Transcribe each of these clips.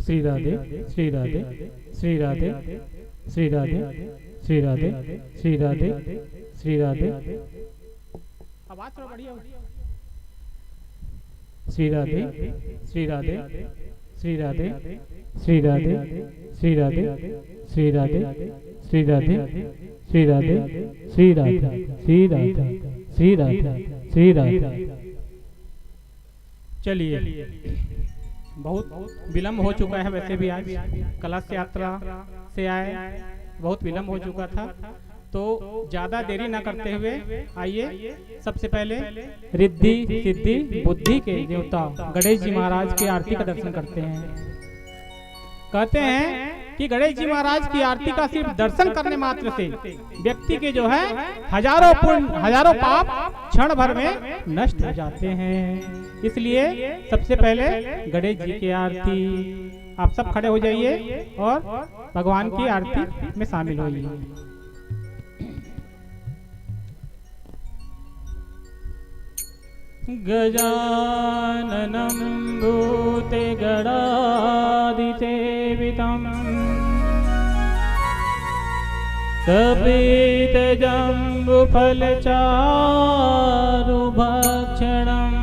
श्री राधे श्री राधे श्री राधे श्री राधे श्री राधे श्री राधे श्री राधे। आवाज थोड़ा बढ़िया। श्री राधे श्री राधे श्री राधे श्री राधे श्री राधे श्री राधे श्री राधे श्री राधे श्री राधे श्री राधे श्री राधे श्री राधे। चलिए, बहुत विलम्ब हो चुका है। वैसे भी आज कलश यात्रा से आए, बहुत विलम्ब हो चुका था, तो ज्यादा देरी ना करते हुए आइए सबसे पहले रिद्धि सिद्धि बुद्धि के देवता गणेश जी महाराज की आरती का दर्शन करते हैं। कहते हैं कि गणेश जी महाराज की आरती का सिर्फ दर्शन करने मात्र से व्यक्ति के जो है हजारों पुण्य हजारों पाप क्षण भर में नष्ट हो जाते हैं। इसलिए सबसे पहले गणेश जी की आरती। आप सब खड़े हो जाइए और भगवान की आरती में शामिल होइए। गजाननं भूते गणाधिसेवितं कपितजम्बुफलचारुभक्षणम्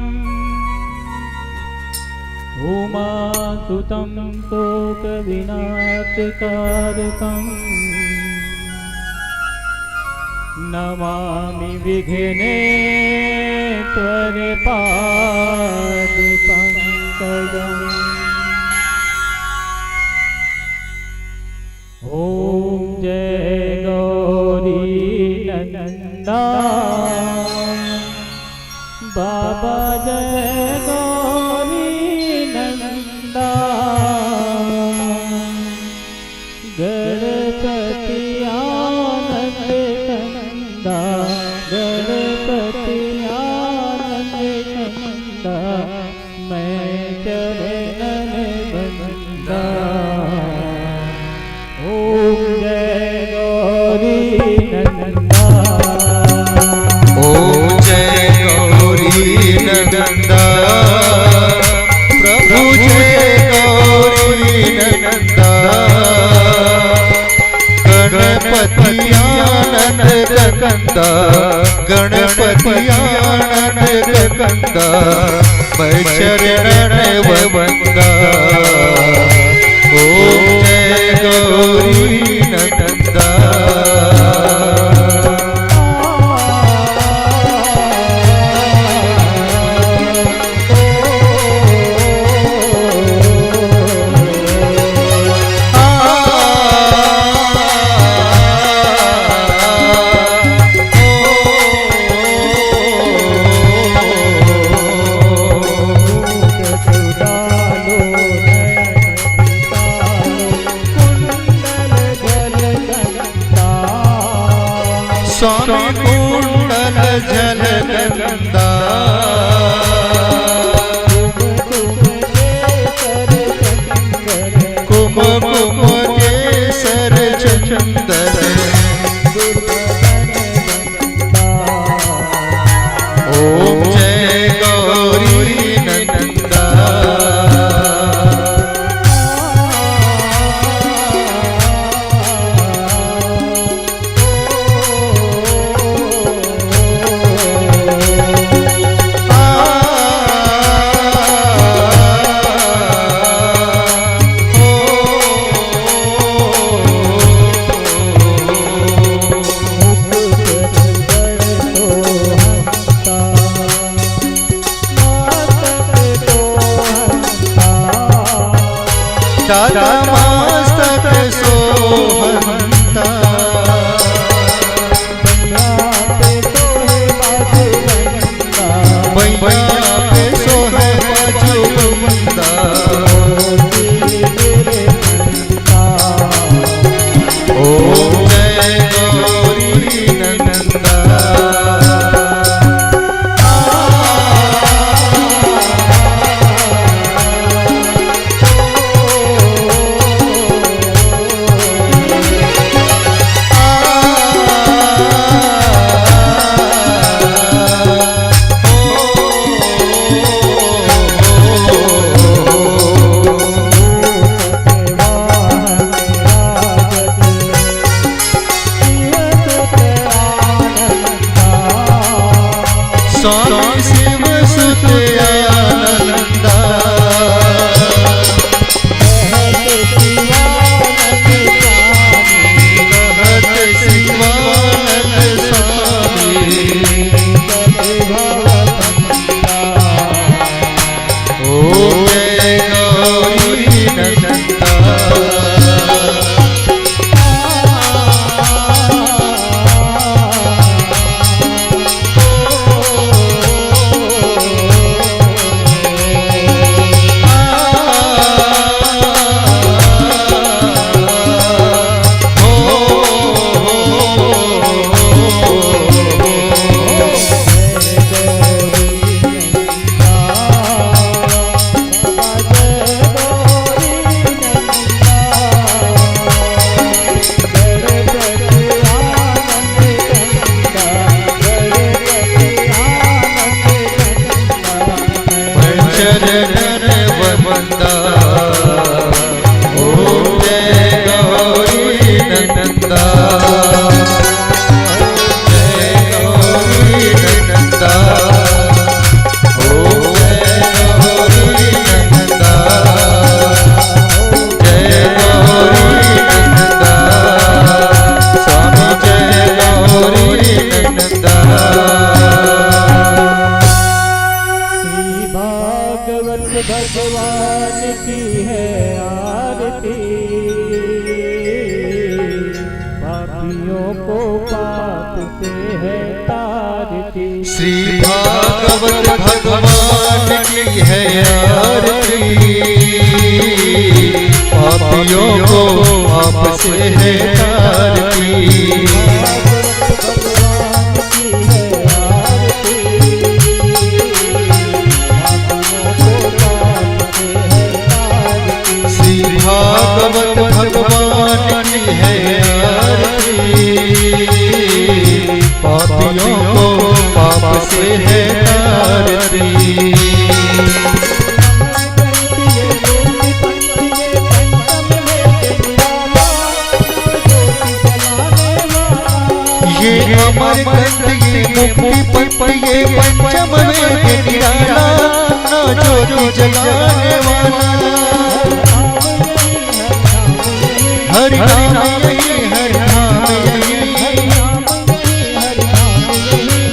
उमासुतं शोकविनाशकारकम् नमामि विघ्नेश्वरपादपङ्कजम्। ॐ जय गौरी नंदा बाबा जय गौरी नंदा गणपति आनंद कंदा गणपति आनंद कंदा मैं चरणन बंदा। ओम जय गौरी नंदा ओम जय गौरी नंदा प्रभु जय गौरी नंदा गणपति आनंद कंदा गणपति आनंद कंदा मैं चरणन बंदा। ओम जय गौरी नंदा स्वामी कुंडल जल कंदा कुम कुम केसर चंदन ओम जय गौरी नंदा दादा मस्तक सोहंता बैया पे सोहे बाजू बंदा ओम जय गौरी नंदा चरण वंदा। ओम जय गौरी नंदा, जय गौरी नंदा। ओम जय गौरी नंदा, जय गौरी नंदा। स्वामी जय गौरी नंदा। भगवान की है आरती, पापियों को पाप से है तारती। श्री भागवत भगवान की है आरती, पापियों को पाप से है तारती। भागवत भगवान की है आरती, पापियों को पाप से है तारती। ये अमर ग्रंथ ये मुक्ति पंथ ये पंचम वेद निराला, ना ज्योति जलाने वाला। हरि नाम यही, हरि नाम यही,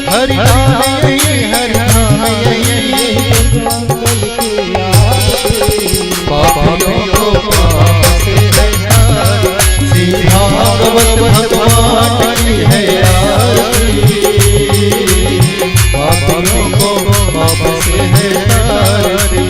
हरि नाम यही, हरि नाम यही। पापियों को पाप से है तारती। श्री भागवत भगवान की है आरती, पापियों को पाप से है तारती।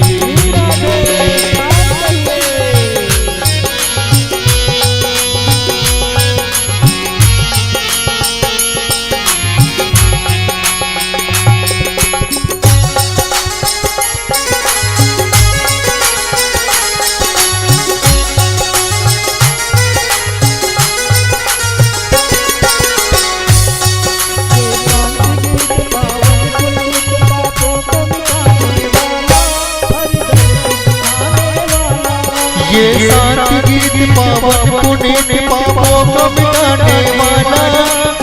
ये शांति गीत पावन पुनीत पापों को मिटाने वाला,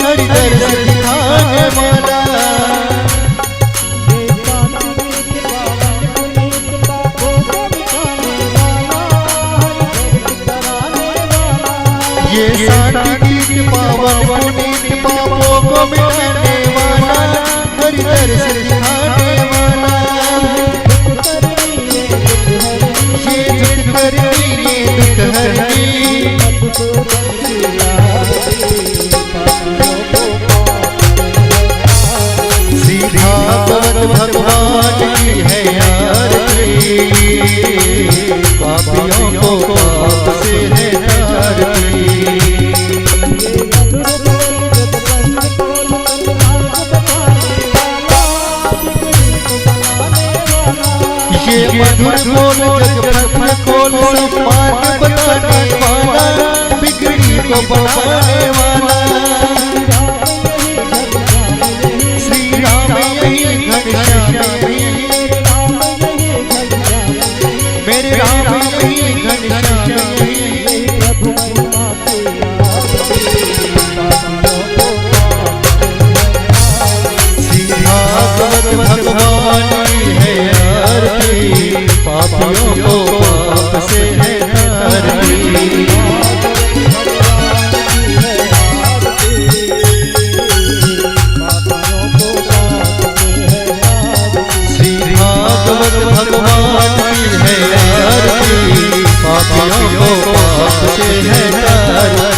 हरि दर्श दिखाने वाला। ये शांति गीत पावन पुनीत पापों को मिटाने वाला, हरि दर्श दिखाने वाला। श्री भागवत भगवान की है आरती, पापियों को पाप से है तारती। ये मधुर बोल जग खोल सब मार्ग बताने वाला, बिगड़ी को बनाने वाला। श्री राम यही, घनश्याम यही, मेरे राम यही, घनश्याम यही। श्री भागवत भगवान की है आरती, पापियों को पाप से है तारती। श्री भागवत भगवान की है आरती, पापियों को पाप से है तारती।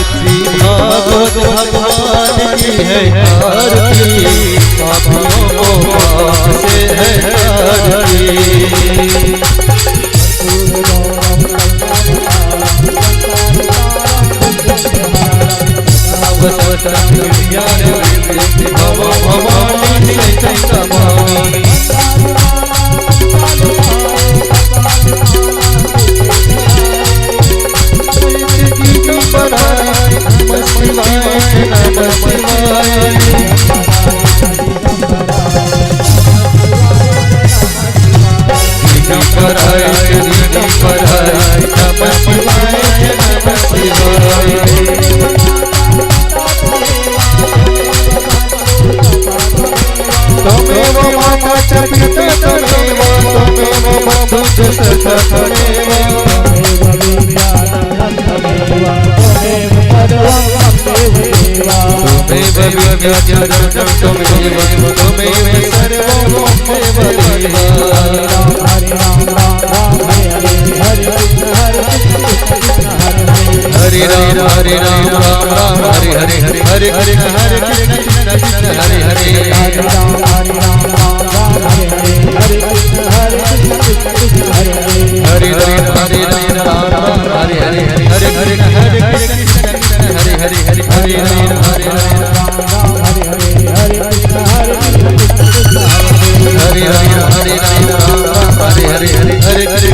भागवत भगवान की है आरती, पापियों को पाप से है तारती। शंकराय दिगंबराय नमः शिवाय नमः शिवाय त्वमेव माता च पिता त्वमेव त्वमेव बन्धु च सखा त्वमेव त्वमेव विद्याधरं त्वमेव त्वमेव सर्वं त्वमेव देवा हरे राम राम राम हरे हरे हरे कृष्ण कृष्ण कृष्ण हरे हरे हरे राम हरे राम हरे हरे हरे कृष्ण कृष्ण हरे हरे हरे हरे राम हरे राम हरे हरे हरे हरे कृष्ण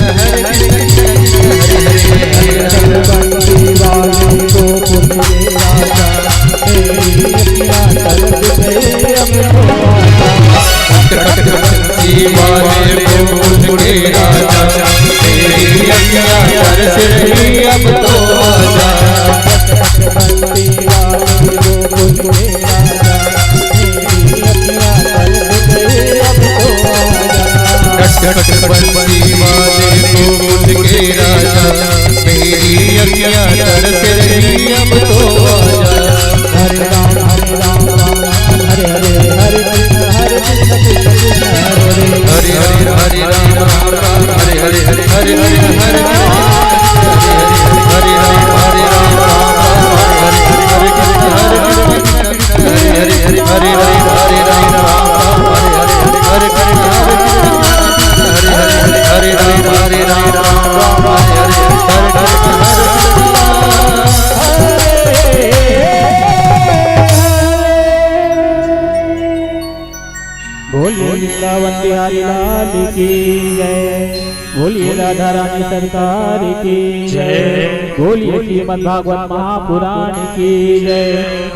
बोलिए राधा रानी सरकार की जय। बोलिए श्रीमद् भागवत महापुराण की जय।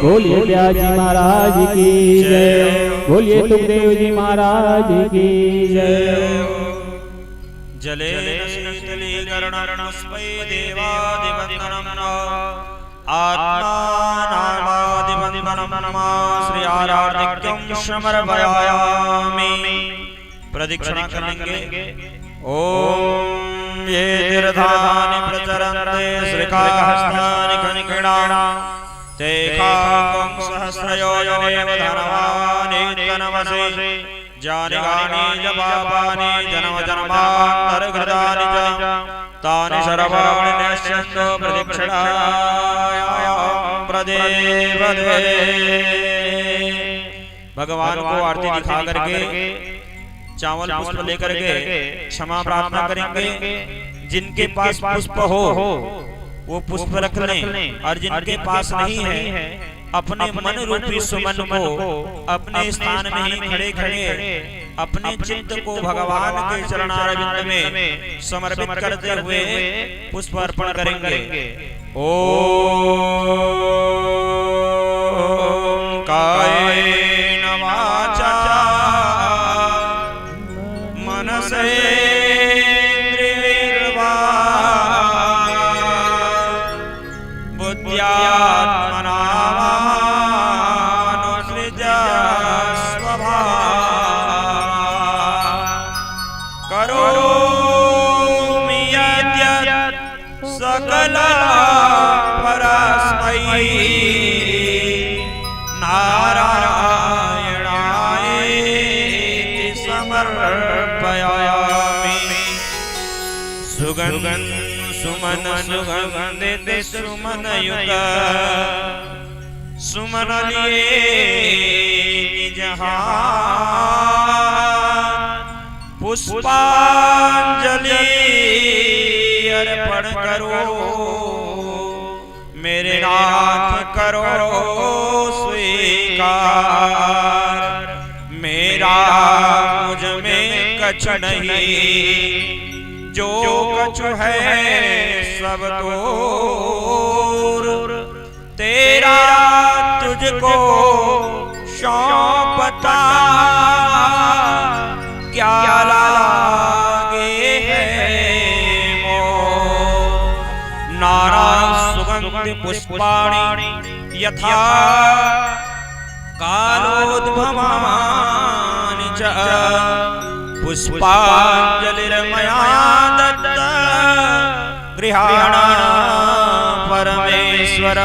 बोलिए व्यास जी महाराज की जय। बोलिए सुखदेव जी महाराज की जय। जले शीतलीकरणपुष्पै देवादिवन्दनं आत्मानादिवन्दनं श्री आराधिक्यं समर्पयामि। प्रदक्षिणा करेंगे। ओम ये तीर्थानि प्रचरन्ते श्रीकाहस्तानि कनिकणाना ते काकं सहस्रयोजनेव धनवानि तनवसे जानि गानि जपापानि जन्म जन्मान्तरकृतानि च तानि सर्वाणि नश्यन्तो प्रदक्षिणायां प्रदेवदे। भगवान को आरती दिखा करके चावल पुष्प लेकर के क्षमा प्रार्थना करेंगे। जिनके पास पुष्प हो वो पुष्प रख लें और जिनके पास नहीं है अपने मन रूपी सुमन को अपने स्थान में ही खड़े खड़े अपने चित्त को भगवान के चरणारविंद में समर्पित करते हुए पुष्प अर्पण करेंगे। ओम कायेन वाचा मनसेन्द्रियैर्वा बुद्ध्यात्मना वानुसृजा स्वभावात् करोमि यद्यत् सकलं परस्मै नारायणायेति समर्पयामि। सुगन्ध सुमन सुगन्धित सुमन युक्त सुमन लिए निज हाथ पुष्पांजलि अर्पण करो मेरे नाथ करो स्वीकार। मेरा मुझ में कछ नहीं जो कछु है सब तोर तेरा तुझको सौंपता क्या लागे कुर्वन्ति पुष्पाणि यथा कालोद्भवानि च पुष्पाञ्जलिर्मया दत्ता गृहाण परमेश्वर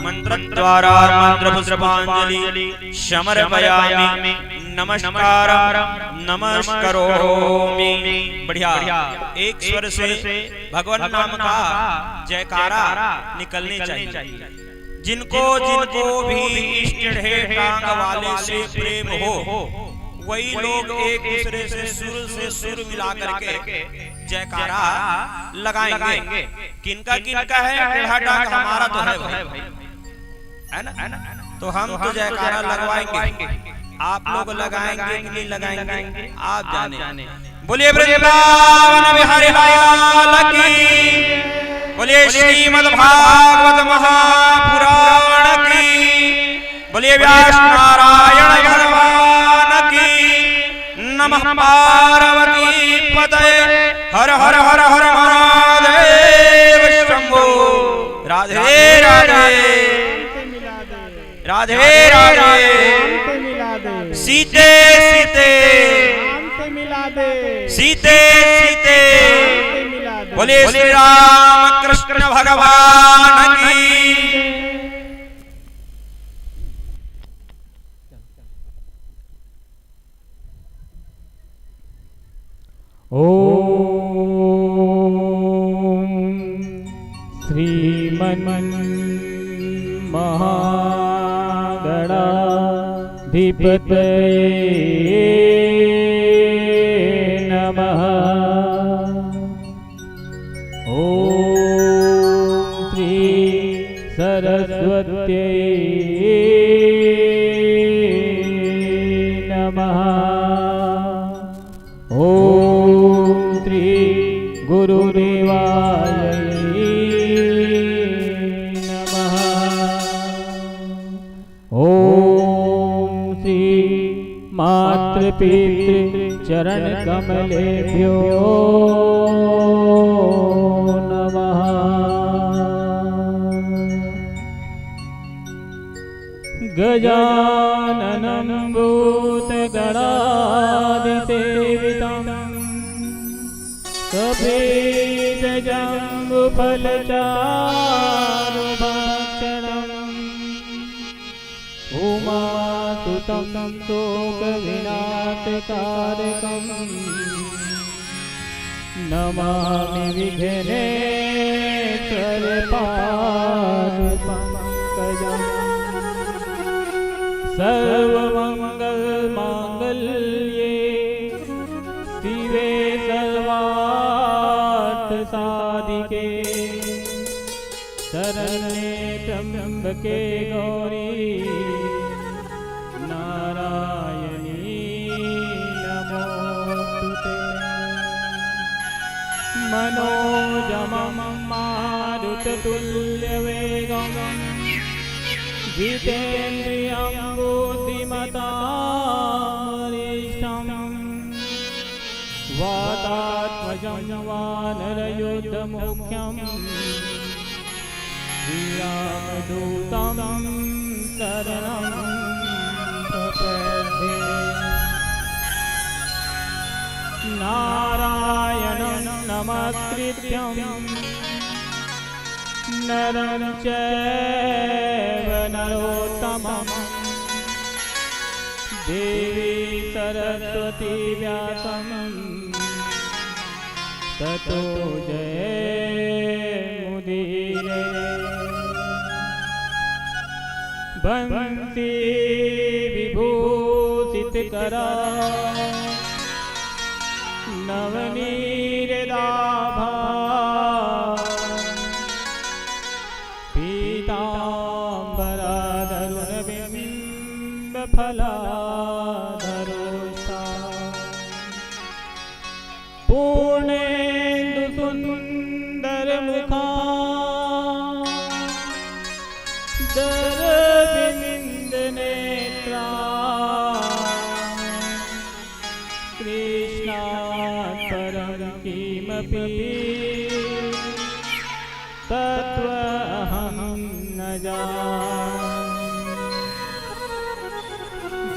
मंत्रद्वारा मंत्रपुष्पाञ्जलि समर्पयामि नमस्कारं नमस्करोमि। बढ़िया, एक स्वर से भगवान नाम का जयकारा निकलनी चाहिए। जिनको जिनको भी इष्ट है टांग वाले से प्रेम हो, वही लोग एक दूसरे से सुर मिला करके जयकारा लगाएंगे। किनका किनका है टेढ़ा टांग? हमारा तो है भाई, है ना? तो हम तो जयकारा लगवाएंगे, आप लोग लगाएंगे कि नहीं लगाएंगे आप जाने। बोलिए वृंदावन बिहारी लाल की, बोलिए श्रीमद् भागवत महापुराण की, बोलिए व्यास नारायण भगवान की। नमः पार्वती पतये, हर हर हर हर महादेव शंभो। राधे राधे, राधे राधे। सीते सीते, सीते सीते, बोले श्री राम कृष्ण भगवान की। ओम श्रीमन् महागणाधिपतये नमः। ओम श्री सरस्वत्यै नमः। ओम श्री गुरुदेवाय नमः। ओम श्री मातृपितृ चरण कमलेभ्यो नमः। गजाननं भूतगणाधिसेवितं कपिध्वजम्बुफलचारुभक्षणम् उमासुतं शोकविनाशकारकम् नमामि विघ्नेश्वरपादपङ्कजम्। सर्वमङ्गलमाङ्गल्ये शिवे सर्वार्थसाधिके शरण्ये त्र्यम्बके गौरी नारायणी नमोस्तुते। मनोजमं मारुततुल्यवेगं जितेन्द्रियं बुद्धिमतां वातात्मजं वानरयुद्धमुख्यं श्रीरामदूतं शरणं प्रपद्ये। नारायणं नमस्कृत्यं नरं चैव नरोत्तमं देवी सरस्वती व्यासं ततो जयमुदीरये। बन्सी विभूषितकरा नवनीरदाभा पीताम्बराधरुणबिम्बफलाधरोषा पूर्णेन्दुसुन्दरमुखा दरविन्दनेत्रा कृष्णात् परं किमपि तत्त्वहं जान।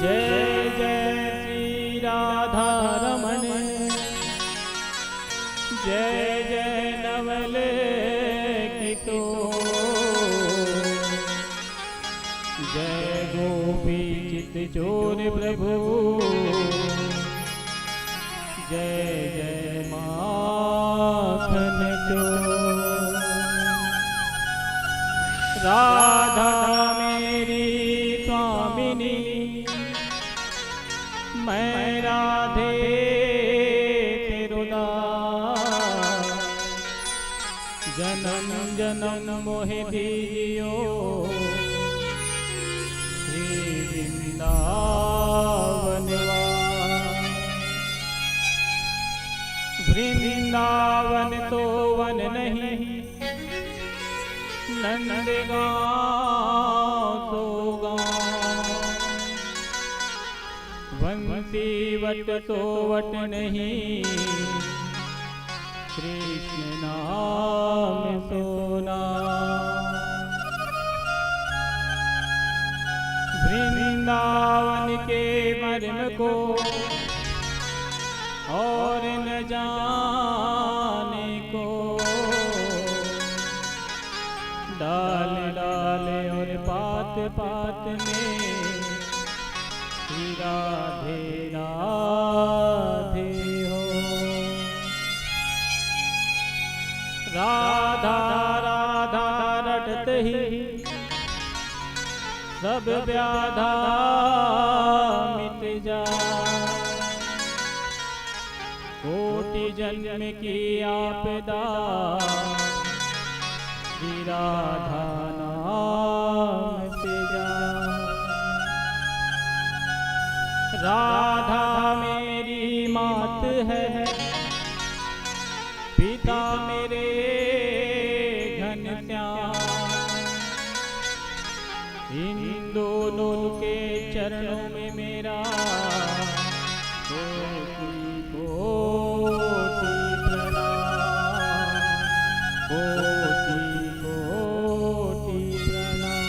जय जय श्री राधा रमण, जय जय नवल किशोर, जय गोपी चित चोर प्रभु, जय जय माखन चोर। राधा मेरी स्वामिनी, मैं राधे तेरो दास, जन्म जन्म मोहि दीजियो श्री वृंदावन वास। वृंदावन तो वन नहीं, नंदगांव तो गाँव, वंशी वट तो वट नहीं, कृष्ण नाम सोना। वृंदावन के मर्म को और न जाने को, डाल डाल और पात पात में श्री राधे राधे हो। राधा राधा रटत ही सब व्याधा मिट जा, कोटि जन्म की आपदा श्री राधा नाम से जा। राधा मेरी मात है, पिता मेरे घनश्याम, इन दोनों के चरणों में मेरा कोटि कोटि प्रणाम, कोटि कोटि प्रणाम।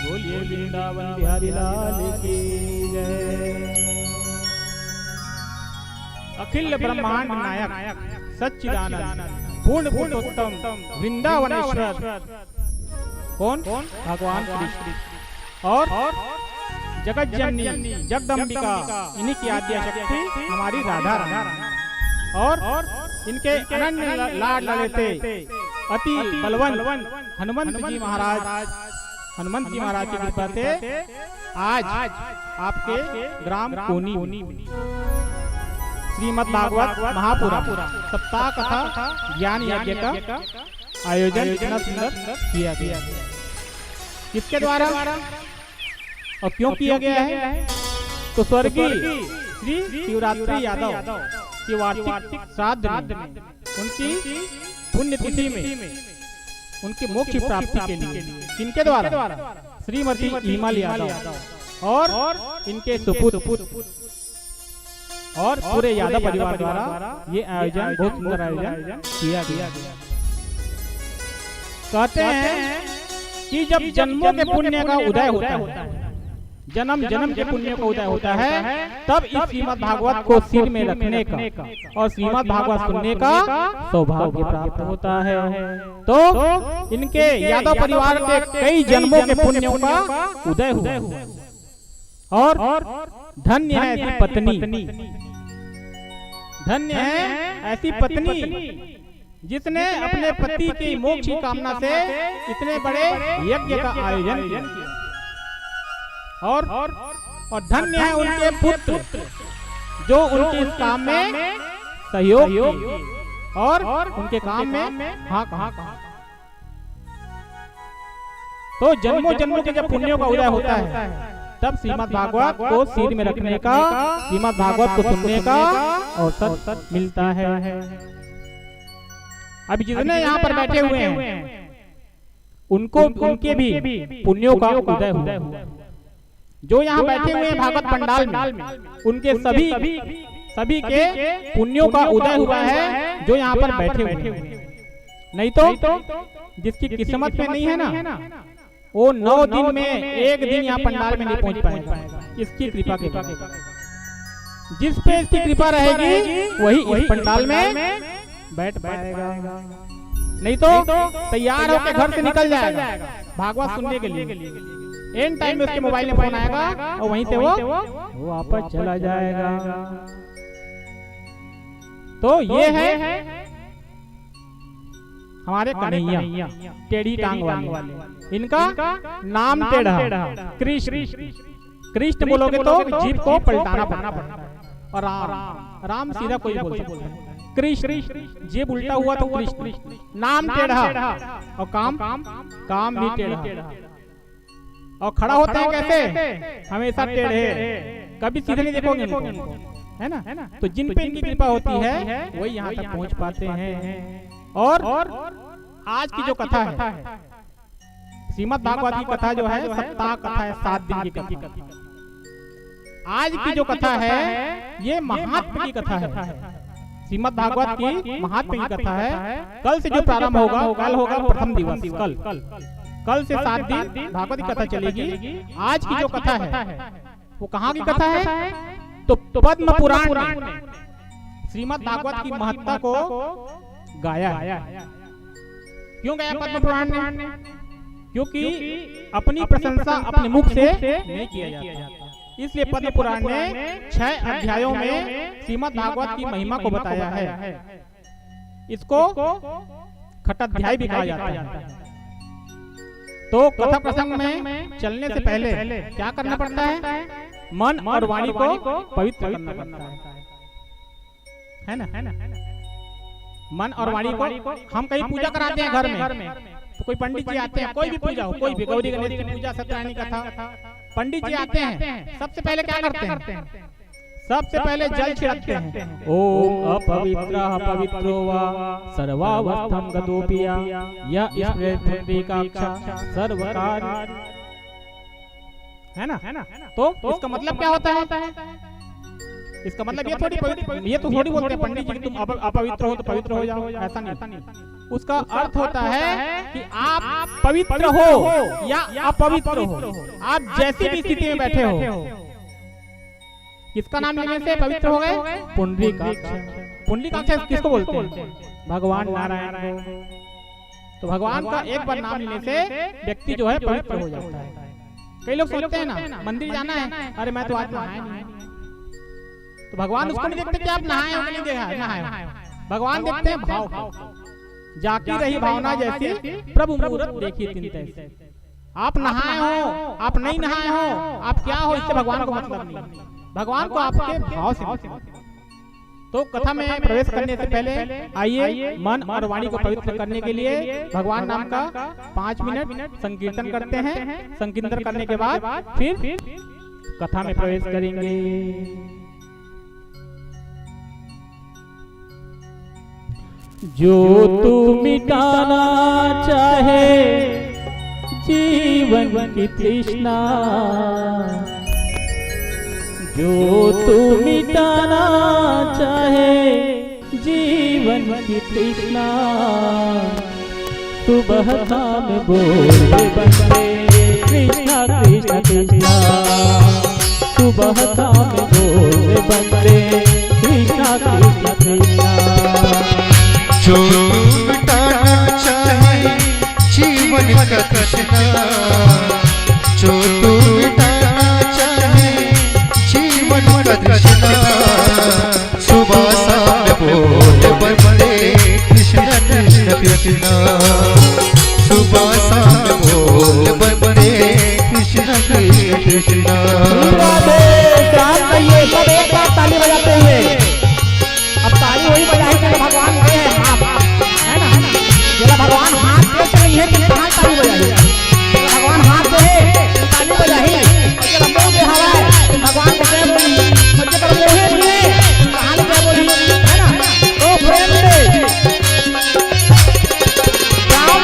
बोलिए वृंदावन बिहारी लाल की जय। अखिल ब्रह्मांड नायक सच्चिदानंद पूर्ण पुरुषोत्तम वृंदावनेश्वर कौन? भगवान कृष्ण। और जगत जननी जगदम्बिका, इन्हीं की आद्या शक्ति हमारी राधा रानी। और इनके अनन्य लाड लड़ते अति बलवान हनुमंत जी महाराज, हनुमंत जी महाराज की कृपा से आज आपके ग्राम कोनी श्रीमद् भागवत महापुराण सप्ताह कथा ज्ञान यज्ञ का आयोजन इतना सुंदर किया गया। किसके द्वारा और क्यों किया गया है? तो स्वर्गीय श्री शिवरात्रि यादव की वार्षिक श्राद्ध में उनकी पुण्यतिथि में उनकी मोक्ष प्राप्ति के लिए किनके द्वारा? श्रीमती ईमल यादव और इनके सुपुत्र और पूरे यादव परिवार द्वारा ये आयोजन, बहुत सुंदर आयोजन किया गया। कहते हैं कि जब जन्मों के पुण्य का उदय होता है, जन्म जन्म के पुण्य का उदय होता है, तब इस श्रीमद् भागवत को सिर में रखने का और श्रीमद् भागवत सुनने का सौभाग्य प्राप्त होता है। तो इनके यादव परिवार के कई जन्मों के पुण्यों का उदय हुआ। और धन्य है ऐसी पत्नी, धन्य है ऐसी पत्नी जिसने अपने पति की मोक्ष की कामना से इतने बड़े यज्ञ का आयोजन किया। और धन्य है उनके पुत्र जो उनके इस काम में सहयोग किए और उनके काम में हाँ कहा। तो जन्मों जन्मों के जब पुण्यों का उदय होता है, तब श्रीमद् भागवत को सिर में रखने का, श्रीमद् भागवत को सुनने का अवसर मिलता है। अभी जितने यहाँ पर बैठे हुए हैं उनको उनके भी पुण्यों का उदय हुआ। जो यहाँ बैठे हुए हैं भागवत पंडाल में, उनके सभी के पुण्यों का उदय हुआ है जो यहाँ पर बैठे हुए हैं। नहीं तो जिसकी किस्मत में नहीं है ना, वो 9 दिन में एक दिन यहाँ पंडाल में नहीं पहुंच पाएगा, इसकी कृपा के बाद। जिस पे इसकी कृपा रहेगी वही इस पंडाल में बैठ पाएगा, नहीं तो तैयार होकर घर से निकल जाएगा भागवत सुनने के लिए। एंड टाइम में उसके मोबाइल में फोन आएगा और वहीं से वो वापस चला जाएगा। तो ये है हमारे कन्हैया टेढ़ी टांग वाले, इनका नाम टेढ़ा। कृष्ण बोलोगे तो जीभ को पलटाना पड़ता है, और राम सीधा कोई बोल सकता है। कृष्ण जीभ उल्टा हुआ तो कृष्ण, नाम टेढ़ा और काम भी टेढ़ा। और खड़ा होते हैं कैसे, हमेशा टेढ़े, कभी सीधे नहीं देखोगे इनको, है ना। तो जिन पे इनकी कृपा होती है वही यहाँ तक पहुँच पाते हैं। और आज की जो कथा है, श्रीमद् भागवत की कथा जो है सप्ताह कथा है, 7 दिन की कथा। आज की जो कथा है ये महात्म्य की कथा है, श्रीमद् भागवत की महात्म्य की कथा है। कल से जो प्रारंभ होगा, कल होगा प्रथम दिवस, कल से 7 दिन भागवत की कथा चलेगी। आज की जो कथा है वो कहाँ की कथा है, तो पद्म पुराण ने श्रीमद् भागवत की महत्ता को गाया है। क्यों गाया पद्म पुराण ने, क्योंकि अपनी प्रशंसा अपने मुख से नहीं किया जाता, इसलिए पद्म पुराण ने 6 अध्यायों में श्रीमद् भागवत की महिमा को बताया है। इसको खट्टाध्याय भी कहा जाता है। तो कथा प्रसंग में चलने से पहले क्या करना पड़ता है, मन और वाणी को पवित्र करना पड़ता है ना। मन और वाणी को हम कहीं पूजा कराते हैं घर में, तो कोई पंडित जी आते हैं, कोई भी पूजा हो, कोई भी गौरी गणेश की पूजा, सत्यनारायण कथा, पंडित जी आते हैं, सबसे पहले क्या करते हैं, सबसे पहले जल छिड़कते हैं। ओम अपवित्रः पवित्रो वा सर्वावस्थं गतोऽपिया यः स्मृतिकाक्षा सर्वकार्य, है ना। तो इसका मतलब क्या होता है, इसका मतलब ये तो थोड़ी बोलते हैं पंडित जी कि तुम अपवित्र हो तो पवित्र हो जाओ, ऐसा नहीं। उसका अर्थ होता है कि आप पवित्र हो या अपवित्र हो, आप जैसी भी स्थिति में बैठे हो, किसका नाम लेने से पवित्र हो गए, पुंडरीकाक्ष। पुंडरीकाक्ष किसको बोलते हैं, भगवान नारायण को। तो भगवान का एक बार नाम लेने से व्यक्ति जो है पवित्र हो जाता है। कई लोग सोचते हैं ना, मंदिर जाना है, अरे मैं तो आज नहाया नहीं, तो भगवान उसको नहीं देखते कि आप नहाए हो नहीं, देखा नहाए, भगवान देखते हैं भाव को। जाकी रही भावना जैसी प्रभु मूरत देखी तिनतैसी। आप नहाए हो, आप नहीं नहाए हो, आप क्या हो, इससे भगवान को मतलब नहीं, भगवान को आपके भाव से। तो कथा में प्रवेश करने से पहले आइए मन और वाणी को पवित्र करने के लिए भगवान नाम का 5 मिनट संकीर्तन करते हैं। संकीर्तन करने के बाद फिर कथा में प्रवेश करेंगे। जो तू मिटाना चाहे जीवन की तृष्णा, जो तू मिटाना चाहे जीवन की तृष्णा, सुबह शाम बोले बंदे कृष्णा कृष्णा कृष्णा, सुबह शाम बोले बंदे कृष्णा कृष्णा कृष्णा। जो मिटाना चाहे जीवन का तृष्णा, जो तू मिटाना चाहे जीवन का तृष्णा, सुबह शाम बोल बंदे कृष्ण कृष्ण कृष्ण, सुबह शाम बोल बंदे कृष्ण कृष्ण कृष्ण। सब एक बार ताली बजाते हुए, अब ताली वही बजाई भगवान के हाथ, है ना। जरा भगवान हाथ दे नहीं है तो कहाँ ताली बजाई, भगवान हाथ दे ताली बजाई, भगवान को क्या बोली, मुझे कर बोले कहानी क्या बोली, है ना। तो प्रेम से राम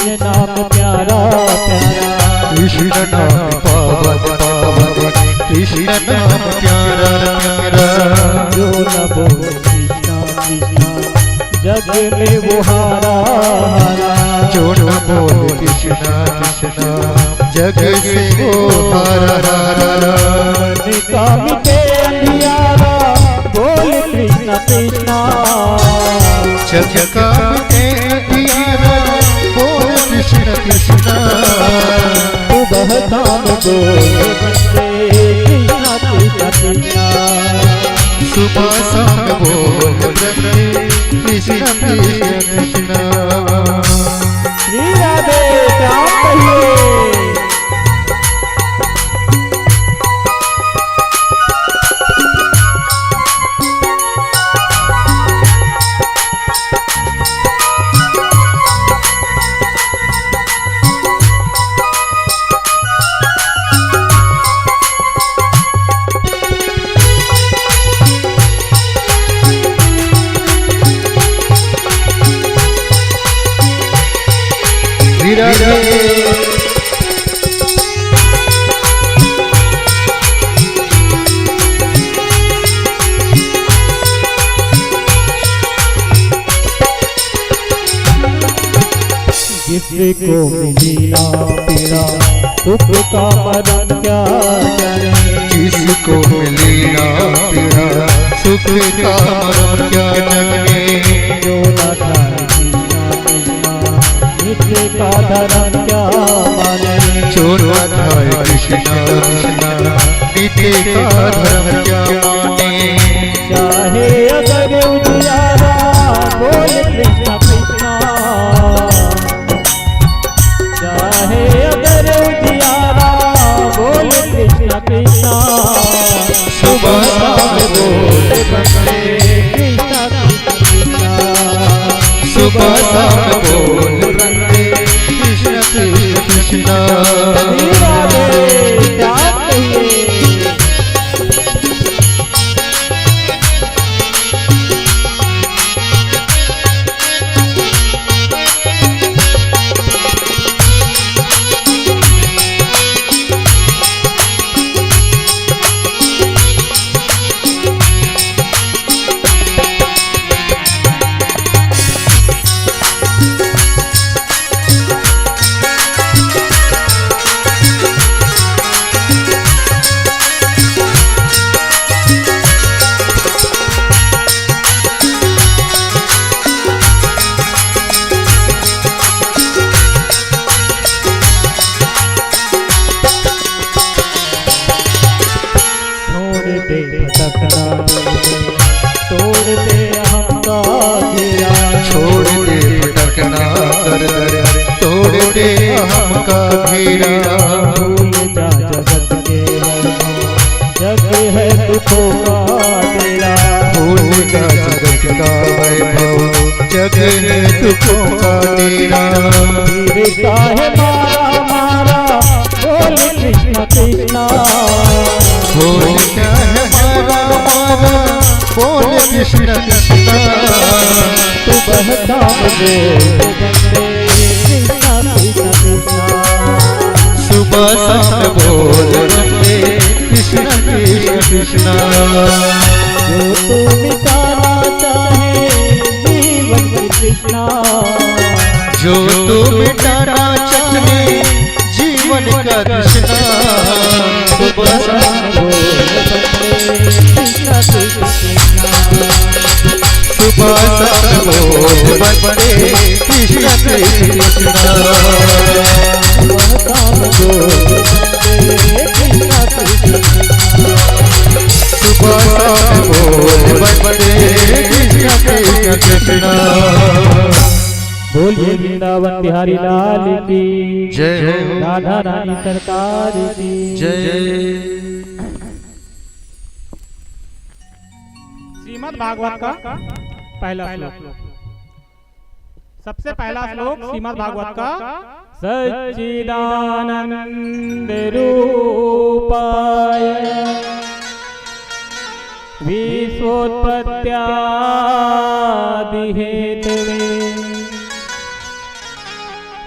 कृष्ण नाम प्यारा प्यारा, कृष्ण नाम पावन पावन, कृष्ण नाम प्यारा प्यारा। जो न बोले कृष्णा कृष्णा जग में वो हारा हारा, जो न बोले कृष्णा कृष्णा जग से वो हारा हारा। मन का मिटे अंधियारा बोल कृष्णा कृष्णा, जग का मिटे अंधियारा बोल कृष्ण कृष्णा। सुबह शाम बोल कृष्णा कृष्णा कृष्णा, सुबह शाम बोल कृष्ण कृष्ण कृष्ण। श्री राधे श्याम कहिए। जिसको मिली ना पीड़ा सुख का मरण क्या करे, जिसको मिली ना पीड़ा सुख का मरण क्या जाने। जो न खाए कृष्णा कृष्णा नित्य का धर्म क्या माने, जो न खाए कृष्णा कृष्णा नित्य का धर्म क्या माने। चाहे अगर उजियारा बोल कृष्णा कृष्णा, चाहे अगर उजियारा बोल कृष्णा कृष्णा, सुबह शाम बोल कृष्णा कृष्णा, सुबह शाम बोल कृष्ण कृष्ण कृष्ण। तोड़ दे हमका घेरा, छोड़ दे भटकना कर दर, तोड़ दे हमका घेरा। भूल जा जगत के वैभव, जग है दुखों का तेरा, भूल जा जगत का वैभव, जग है दुखों का तेरा। वीर का है मारा मारा बोल कृष्णा कृष्णा, भूल क्या है मारा मारा बोल कृष्ण कृष्ण। सुबह शाम बोल कृष्णा कृष्णा कृष्णा, सुबह शाम बोल कृष्ण कृष्ण कृष्ण। जो तू मिटाना चाहे जीवन की कृष्णा, जो तू मिटाना चाहे जीवन का कृष्णा। सुबह शाम कृष्णा कृष्णा कृष्णा, सुबह शाम बोल कृष्ण कृष्ण कृष्ण। सुबह शाम बोल कृष्णा कृष्णा कृष्णा, सुबह शाम बोल कृष्ण कृष्ण कृष्ण। बोलिए वृंदावन बिहारी लाल की जय हो, राधा रानी सरकार की जय। श्रीमद् भागवत का पहला श्लोक। सबसे पहला श्लोक श्रीमद् भागवत का। सच्चिदानंद रूपाय विश्वोत्पत्त्यादि हेतवे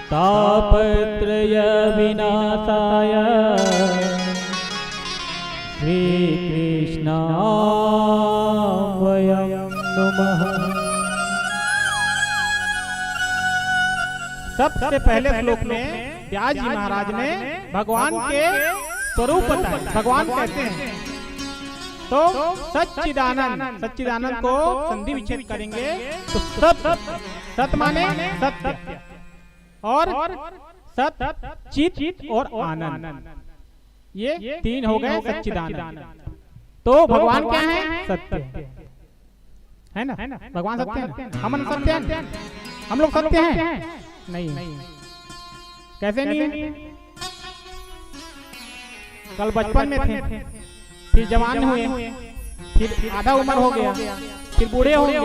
तापत्रय विनाशाय श्री कृष्णाय नमः। सबसे पहले श्लोक में व्यास जी महाराज ने भगवान के स्वरूप बताए। भगवान कहते हैं तो सच्चिदानंद, सच्चिदानंद को संधि विच्छेद करेंगे तो सत माने सत्य और सत चित और आनंद, ये तीन हो गए सच्चिदानंद। तो भगवान क्या है? सत्य है ना, भगवान सत्य है। हम सत्य हैं, हम लोग सत्य हैं? नहीं। कैसे नहीं है? कल बचपन में थे, फिर जवान हुए, फिर आधा उम्र हो गया, फिर बूढ़े होंगे,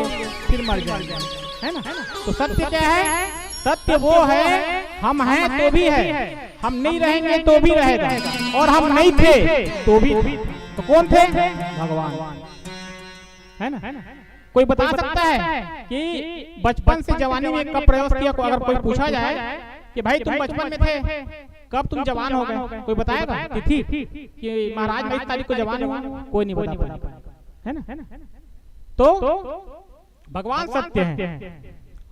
फिर मर जाएंगे, है ना। तो सत्य क्या है? सत्य वो है हम हैं तो भी है, हम नहीं रहेंगे तो भी रहेगा, और हम नहीं थे तो भी। तो कौन थे? भगवान, है ना। कोई बता सकता है कि बचपन से जवानी में कब प्रवेश किया? अगर कोई पूछा जाए कि भाई तुम बचपन में थे, कब तुम जवान हो गए, कोई बताएगा तिथि कि महाराज मैं इस तारीख को जवान हुआ? कोई नहीं बता पाएगा, है ना। तो भगवान सत्य है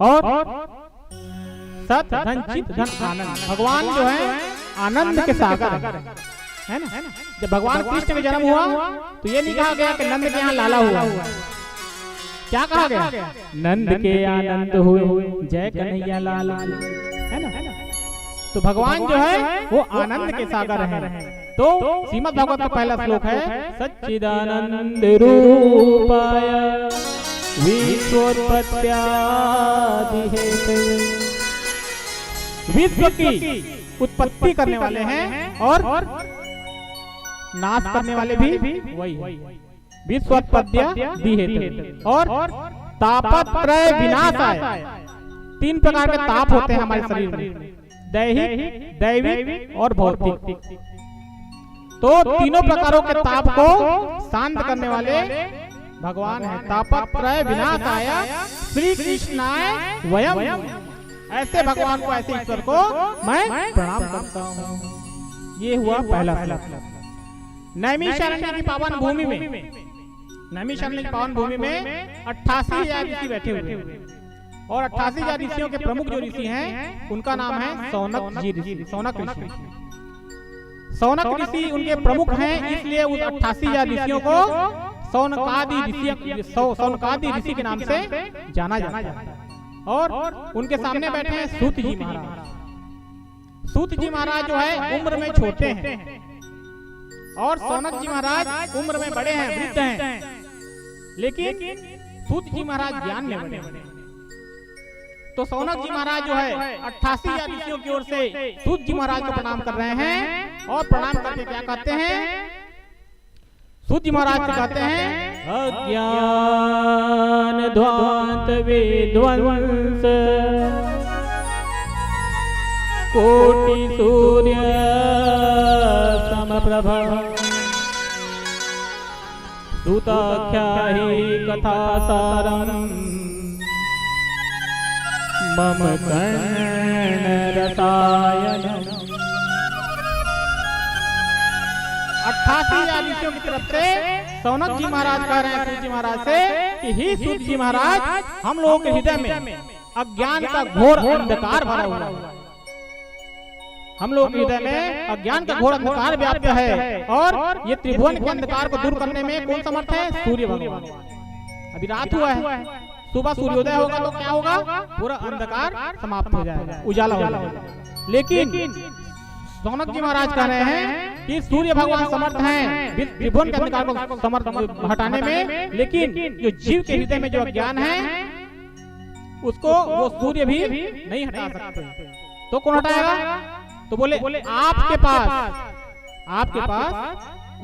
और सत धन चित धन आनंद। भगवान जो है आनंद के सागर है ना। जब भगवान कृष्ण का जन्म हुआ तो ये नहीं कहा गया कि नंद के यहाँ लाला हुआ। क्या कहा गया? नंद के आनंद हुए जय कन्हैया लाल, है ना। तो भगवान जो है वो आनंद के सागर है। तो श्रीमद् भागवत का पहला श्लोक है सच्चिदानंद रूपाय विश्वोत्पत्त्यादि हेतवे। विश्व की उत्पत्ति करने वाले हैं और नाश करने वाले भी वही। विश्वोत्पत्त्यादि हेतवे और तापत्रय विनाशाय। तीन प्रकार के ताप होते हैं हमारे शरीर में, दैहिक, दैविक और भौतिक। तो तीनों प्रकारों के ताप को शांत करने वाले भगवान है। तापत्रय विनाशाय श्री कृष्णाय वयम। ऐसे भगवान को, ऐसे ईश्वर को मैं प्रणाम करता हूँ। ये हुआ पहला श्लोक। नैमिषारण्य की पावन भूमि में, नैमिषारण्य की पावन भूमि में 88,000 ऋषि बैठे हुए हैं और 88,000 ऋषियों के प्रमुख जो ऋषि हैं उनका नाम है सौनक जी ऋषि, सौनक ऋषि। सौनक ऋषि उनके प्रमुख हैं, इसलिए उस 88,000 ऋषियों को सौनकादि ऋषि के नाम से जाना जाता है। और उनके सामने बैठे हैं सूत जी महाराज। सूत जी महाराज जो है उम्र में छोटे हैं और सौनक जी महाराज उम्र में बड़े हैं, वृद्ध हैं, लेकिन सूत जी महाराज ज्ञान में बड़े हैं। तो सौनक जी महाराज जो है 88,000 ऋषियों की ओर से सूत जी महाराज को प्रणाम कर रहे हैं और प्रणाम करके क्या कहते हैं? सूत जी महाराज से कहते हैं अज्ञान ध्वांत विध्वंस कोटि सूर्य समप्रभ सूताख्याहि कथा सारम मम कर्ण रसायन। 88,000 ऋषियों की तरफ से सौनक जी महाराज कह रहे हैं सूत जी महाराज से कि ही सूत जी महाराज, हम लोगों के हृदय में अज्ञान का घोर अंधकार भरा हुआ है। हम लोगों के हृदय में अज्ञान का घोर अंधकार व्याप्त है और ये त्रिभुवन के अंधकार को दूर करने में कौन समर्थ है? सूर्य भगवान। अभी रात हुआ है, सुबह सूर्योदय होगा तो क्या होगा? पूरा अंधकार समाप्त हो जाएगा, उजाला हो जाएगा। लेकिन सौनक जी महाराज कह रहे हैं कि सूर्य भगवान समर्थ हैं त्रिभुवन के अंधकार को समर्थ हटाने में, लेकिन जो जीव के हृदय में जो अज्ञान है उसको वो सूर्य भी नहीं हटा सकते। तो कौन हटाएगा? तो बोले आपके पास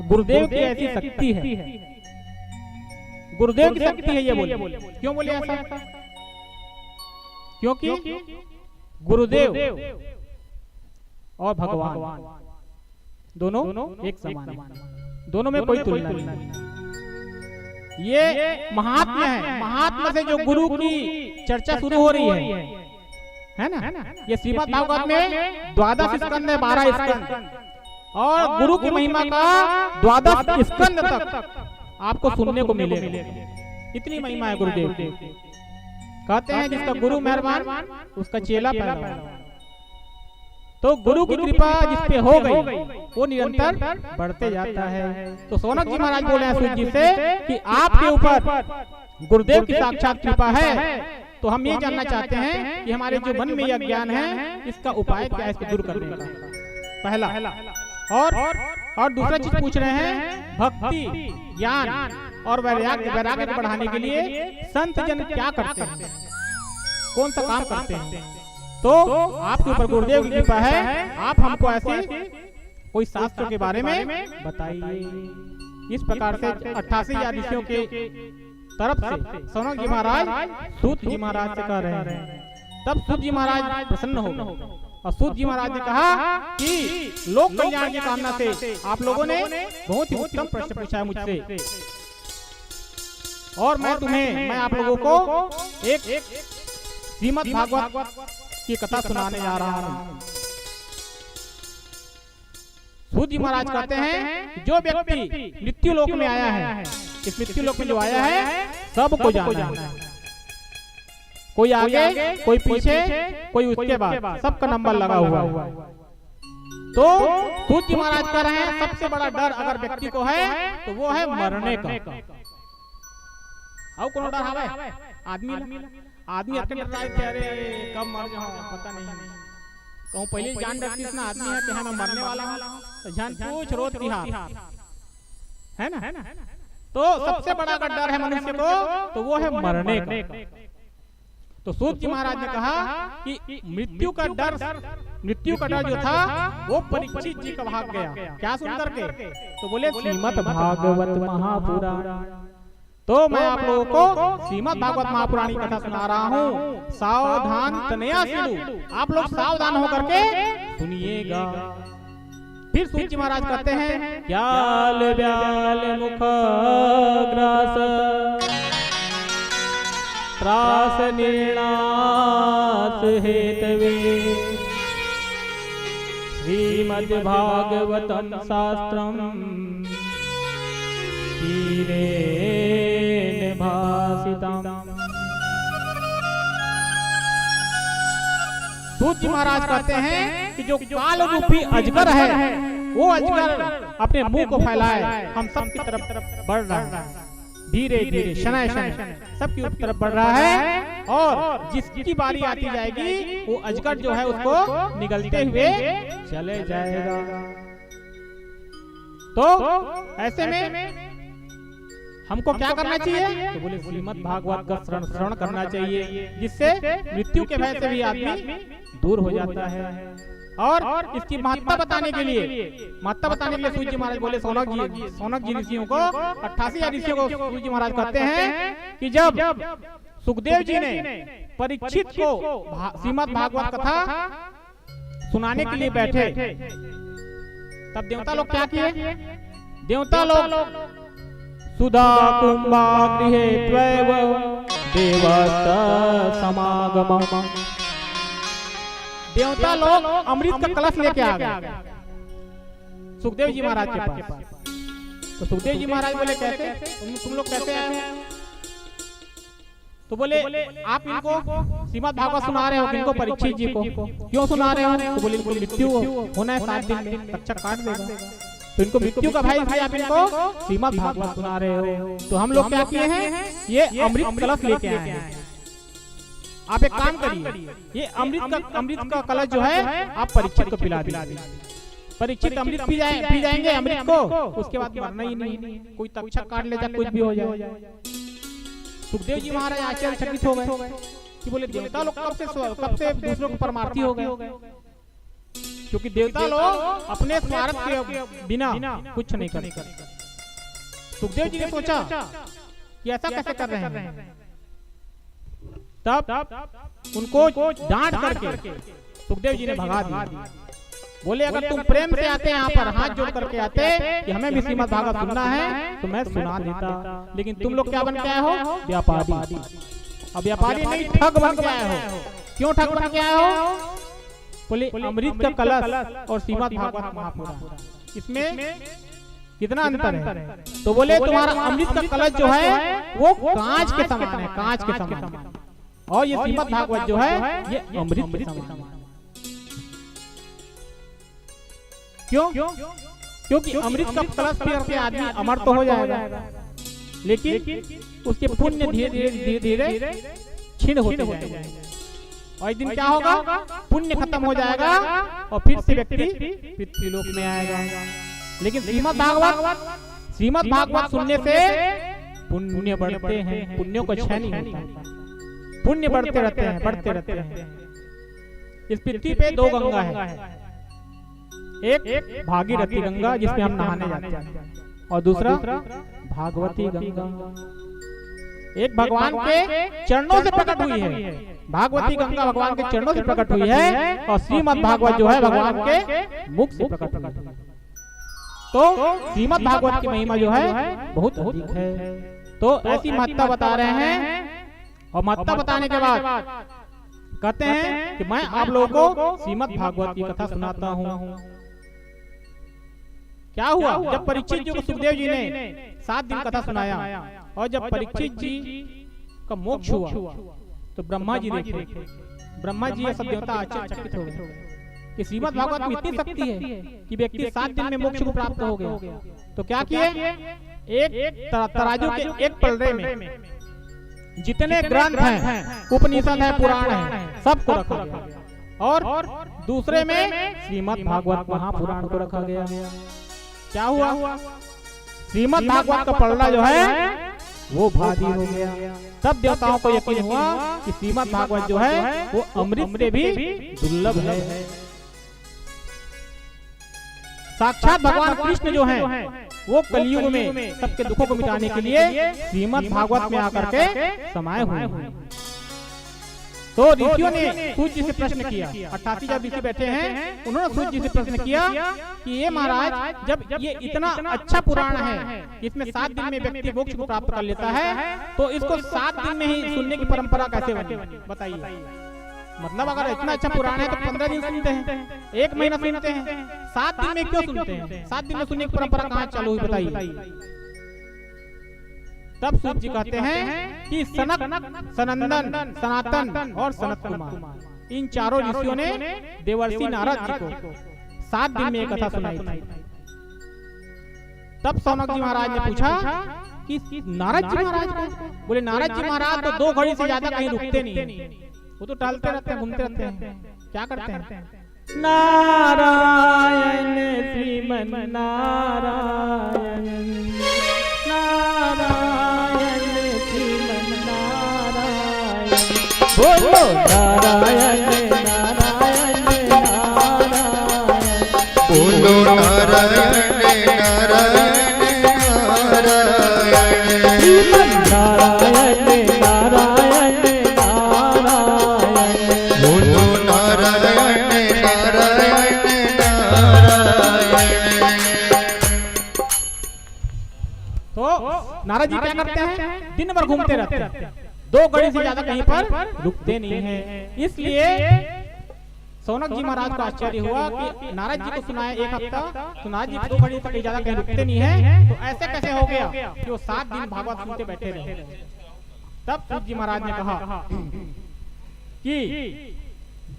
गुरुदेव की ऐसी शक्ति है, गुरुदेव की शक्ति है। ये बोले क्यों बोले ऐसा? क्योंकि गुरुदेव और भगवान दोनों एक समान है, दोनों में कोई तुलना नहीं। ये महात्मा है, महात्मा से जो गुरु की चर्चा शुरू हो रही है है ना। ये श्रीमद् भागवत में 12 स्कंद है, 12 स्कंद, और गुरु की महिमा का 12 स्कंद तक आपको सुनने को मिलेगा। इतनी महिमा है गुरुदेव की। कहते हैं जिसका गुरु मेहरबान उसका चेला पहलवान। तो गुरु की कृपा जिसपे हो गई वो निरंतर बढ़ते जाता है। तो सौनक जी महाराज बोले हैं सूत जी से कि आपके ऊपर गुरुदेव की साक्षात कृपा है, तो हम ये जानना चाहते हैं कि हमारे जो मन में यह ज्ञान है इसका उपाय क्या है, इसको दूर करने का। पहला और दूसरा चीज पूछ रहे हैं, भक्ति ज्ञान और वैराग्य को बढ़ाने के लिए संत जन क्या करते हैं, कौन सा काम करते हैं। तो आपके ऊपर गुरुदेव की कृपा है, आप हमको ऐसे कोई शास्त्र के बारे में बताइए। इस प्रकार से 88 ऋषियों के तरफ से सौनक जी महाराज सूत जी महाराज से कह रहे हैं। तब सूत जी महाराज प्रसन्न हो गए और सूत जी महाराज ने कहा कि लोक कल्याण की कामना से आप लोगों ने बहुत ही उत्तम प्रश्न पूछा है मुझसे, और मैं आप लोगों को एक श्रीमद् भागवत की कथा सुनाने जा रहा हूँ। सूत जी महाराज कहते हैं जो व्यक्ति मृत्यु लोक में आया है, इस मृत्यु लोक में जो आया है सबको जाना है, कोई आगे कोई पीछे कोई उसके बाद, सबका नंबर लगा हुआ है। तो सूत जी महाराज कह रहे हैं सबसे बड़ा डर अगर व्यक्ति को है तो वो है मरने का। और कौन डर हवे? आदमी अकेले अरे कब मर जाऊं पता नहीं, कहूँ पहले जान डरती ना आदमी है कि हाँ मैं मरने वाला हूँ, तो जान पूछ रोज तिहार है ना। तो सबसे बड़ा अगर डर है मनुष्य को तो वो है मरने का। तो सूत जी महाराज ने कहा कि मृत्यु का डर जो था वो परीक्षित जी का भाग गया। क्या सुन करके? तो बोले श्रीमद् भागवत महापुराण। तो मैं आप लोगों को श्रीमद् भागवत महापुराण की कथा सुना रहा हूँ, सावधान तनया सुनो, आप लोग सावधान होकर के सुनिएगा। फिर सूत जी महाराज कहते हैं क्याल ब्याल मुख ग्रास त्रास निर्णास हेतवे श्रीमद् भागवतम शास्त्रम तीरेण भासितम्। सूत जी महाराज कहते हैं कि जो काल रूपी अजगर है वो अजगर अपने मुंह को फैलाए हम सब की तरफ बढ़ रहा है, धीरे धीरे शनय शनय सबकी तरफ बढ़ रहा है, और जिसकी बारी आती जाएगी वो अजगर जो है उसको निगलते हुए चले जाएगा। तो ऐसे में हमको क्या करना चाहिए? तो बोले श्रीमद् भागवत का श्रवण करना चाहिए, जिससे मृत्यु के भय से भी आदमी दूर हो जाता है। और इसकी महत्ता बताने के लिए सूत जी महाराज बोले सौनक जी ऋषियों को 88 ऋषियों को सूत जी महाराज कहते हैं कि जब सुखदेव जी ने परीक्षित को श्रीमद् भागवत कथा सुनाने के लिए बैठे, तब देवता लोग क्या किए? देवता लोग सुधा कुंभागृहे त्वैव देवता समागमम्। देवता लोग अमृत का कलश लेके आ गए सुखदेव जी महाराज के पास। तो सुखदेव जी महाराज बोले कैसे? तुम लोग कैसे आए? तो बोले आप इनको श्रीमद् भागवत सुना रहे हो, किनको? परीक्षित जी को। क्यों सुना रहे हो? तो बोले इनको मृत्यु होना है 7 दिन में, तक्षा काट देगा, तो इनको मृत्यु का भय है, आप इनको श्रीमद् भागवत सुना रहे हो। तो हम लोग क्या किए हैं? ये अमृत कलश लेके आए हैं। आप एक काम करिए, ये अमृत का कलश जो है आप परीक्षित को पिला दीजिए। परीक्षित अमृत पी जाएंगे अमृत को, उसके बाद मरना ही नहीं, कोई तक्षक काट ले जाए, कुछ भी हो जाए। सुखदेव जी महाराज आश्चर्यचकित हो गए कि बोले देवता लोग कब से दूसरों को परमार्थी हो गए, क्योंकि देवता लोग अपने स्वार्थ के बिना कुछ नहीं करते। सुखदेव जी ने सोचा कि ऐसा कैसे कर रहे हैं, तब उनको डांट करके सुखदेव जी ने भगा दिया। बोले अगर तुम प्रेम से आते यहाँ पर हाथ जोड़ करके आते कि हमें भी श्रीमद् भागवत सुनना है तो मैं सुना देता, लेकिन तुम लोग क्या बन के आए हो? व्यापारी। अब व्यापारी नहीं ठग बन के आए हो। क्यों ठाकुर बन के आए हो? बोले अमृत का कलश और श्रीमद् भागवत महापुराण, इसमें कितना अंतर है? तो बोले तुम्हारा अमृत का कलश जो है वो कांच के समान है, कांच के समान, और ये श्रीमद् भागवत जो है ये अमृत के समान। क्यों? क्योंकि अमृत का कलश पी करके आदमी अमर तो हो जाएगा, लेकिन उसके पुण्य धीरे धीरे क्षीण होते जाएंगे, और एक दिन क्या होगा? पुण्य खत्म हो जाएगा और फिर से व्यक्ति पृथ्वीलोक में आएगा। लेकिन श्रीमद् भागवत सुनने से पुण्य बढ़ते हैं, पुण्यों को क्षय नहीं होता, पुण्य बढ़ते रहते हैं। इस पृथ्वी पे दो गंगा है, एक भागीरथी गंगा जिसमें हम नहाने जाते हैं, और दूसरा भागवती गंगा। एक भगवान के चरणों से प्रकट हुई है, भागवती गंगा भगवान के चरणों से प्रकट हुई है, और श्रीमद् भागवत जो है भगवान के मुख से प्रकट हुई है। तो श्रीमद् भागवत की महिमा जो है बहुत अधिक है। तो ऐसी महत्ता बता रहे हैं, और महत्ता बताने के बाद कहते हैं कि मैं आप लोगों को श्रीमद् भागवत की कथा सुनाता हूँ। क्या हुआ? जब परीक्षित जी को सुखदेव जी ने 7 दिन कथा सुनाया, और जब परीक्षित जी का मोक्ष हुआ तो ब्रह्मा जी देखे, ब्रह्मा जी सब देवता आश्चर्यचकित हो गए कि श्रीमद् भागवत में इतनी शक्ति है कि व्यक्ति 7 दिन में मोक्ष को प्राप्त हो गया। तो क्या किए? एक तराजू के एक पलड़े में जितने ग्रंथ हैं, उपनिषद है, पुराण है, सबको रखा गया, और दूसरे में श्रीमद् भागवत महापुराण को रखा गया। क्या हुआ? श्रीमद् भागवत का पलड़ा जो है वो भारी हो गया। तब देवताओं को यकीन हुआ कि श्रीमद् भागवत जो है वो अमृत से भी दुर्लभ है। साक्षात भगवान कृष्ण जो हैं वो कलयुग में सबके दुखों को मिटाने के लिए श्रीमद् भागवत में आकर के समाये हुए हैं। तो ऋषियों ने सूर्य जी से प्रश्न किया, 88 जब ऋषि बैठे हैं, उन्होंने सूर्य जी से प्रश्न किया कि ये महाराज, जब ये इतना अच्छा पुराण है, इसमें 7 दिन में व्यक्ति मोक्ष को प्राप्त कर लेता है, तो इसको 7 दिन में ही सुनने की परंपरा कैसे बनी? बताइए। मतलब अगर इतना अच्छा पुराण है तो 15 दिन सुनते हैं, 1 महीना सुनते हैं, 7 दिन में क्यों सुनते हैं? 7 दिन में सुनने की परंपरा कहाँ चालू हुई? बताइए। तब सूत जी कहते हैं कि सनक, सनंदन, सनातन और सनत कुमार, इन चारों ऋषियों ने देवर्षि नारद जी को 7 दिन में एक कथा सुनाई थी। तब सौनक जी महाराज ने पूछा कि नारद जी महाराज को? बोले नारद जी महाराज तो 2 घड़ी से ज्यादा कहीं रुकते नहीं, वो तो टहलते रहते हैं, घूमते रहते हैं। क्या करते हैं? नारायण श्रीमन नारायण, नारायण श्रीमन नारायण, बोलो नारायण नारायण नारायण, बोलो नारायण नारायण नारायण, श्रीमन नारायण नारायण नारायण, बोलो नारायण नारायण नारायण। तो नारद जी क्या करते हैं? दिन भर घूमते रहते हैं, 2 घड़ी से ज्यादा कहीं पर रुकते नहीं है। इसलिए सौनक जी महाराज को आश्चर्य हुआ कि नारद जी को सुनाया 1 हफ्ता, तो नारद जी 2 घड़ी से ज्यादा कहीं रुकते नहीं है, तो ऐसे कैसे हो गया कि वो 7 दिन भागवत सुनते बैठे रहे? तब सूत जी महाराज ने कहा कि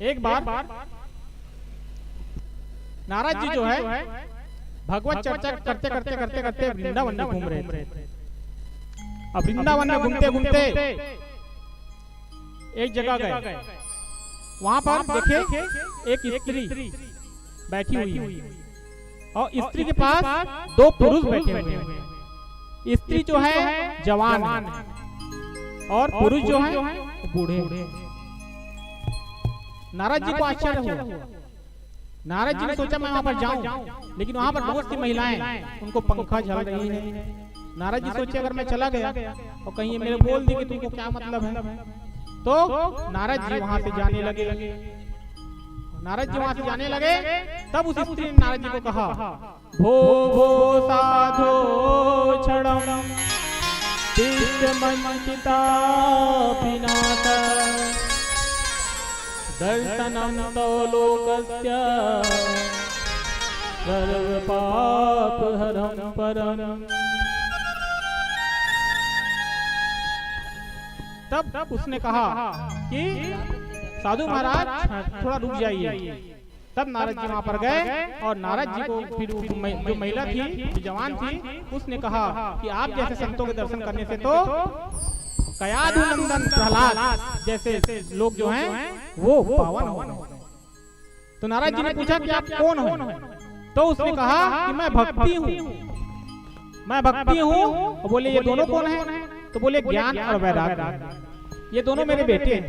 एक बार नारद जी जो है भगवत चर्चा करते करते करते करते वृंदावन में घूम रहे थे। अब वृंदावन में घूमते घूमते एक जगह गए, वहां पर देखे एक स्त्री बैठी हुई है, और स्त्री के पास 2 पुरुष बैठे हुए हैं। स्त्री जो है जवान है, और पुरुष जो है बूढ़े। नारद जी को आश्चर्य हुआ। नारद जी ने सोचा मैं वहां पर जाऊं, लेकिन वहां पर बहुत सी महिलाएं, उनको पंखा झल रही है। नारद जी सोचे अगर मैं चला गया और कहीं ये मेरे बोल दी कि तुमको क्या मतलब है, तो नारद जी वहां से जाने लगे। नारद जी वहां से जाने लगे, तब उस स्त्री ने नारद जी को कहा, भो भो साधो क्षणम तिष्ठ मंचिता पिनाता, दर्शनं तो लोकस्य सर्वपापहरं परम्। तब उसने कहा कि साधु महाराज थोड़ा रुक जाइए। तब नारद जी वहां पर गए और नारद जी को फिर जो महिला थी, जो जवान थी, उसने कहा कि आप जैसे संतों के दर्शन करने से तो कयाधु नंदन प्रहलाद जैसे लोग जो हैं वो पावन हो गए। तो नारद जी ने पूछा कि आप कौन हो? तो उसने कहा कि मैं भक्ति हूँ, मैं भक्ति हूँ। बोले ये दोनों कौन हैं? तो बोले ज्ञान और वैराग्य, ये दोनों मेरे बेटे हैं।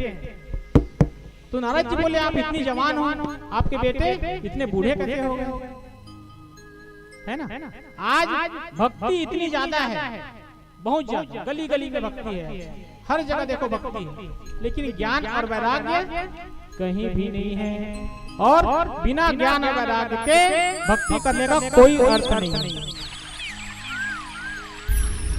तो नारद जी बोले आप इतनी जवान हो, आपके बेटे इतने बूढ़े कैसे हो गए? है ना, आज भक्ति इतनी ज्यादा है, बहुत ज्यादा, गली गली में भक्ति है, हर जगह देखो भक्ति है, लेकिन ज्ञान और वैराग्य कहीं भी नहीं है। और बिना ज्ञान और वैराग्य के भक्ति करने का कोई अर्थ नहीं।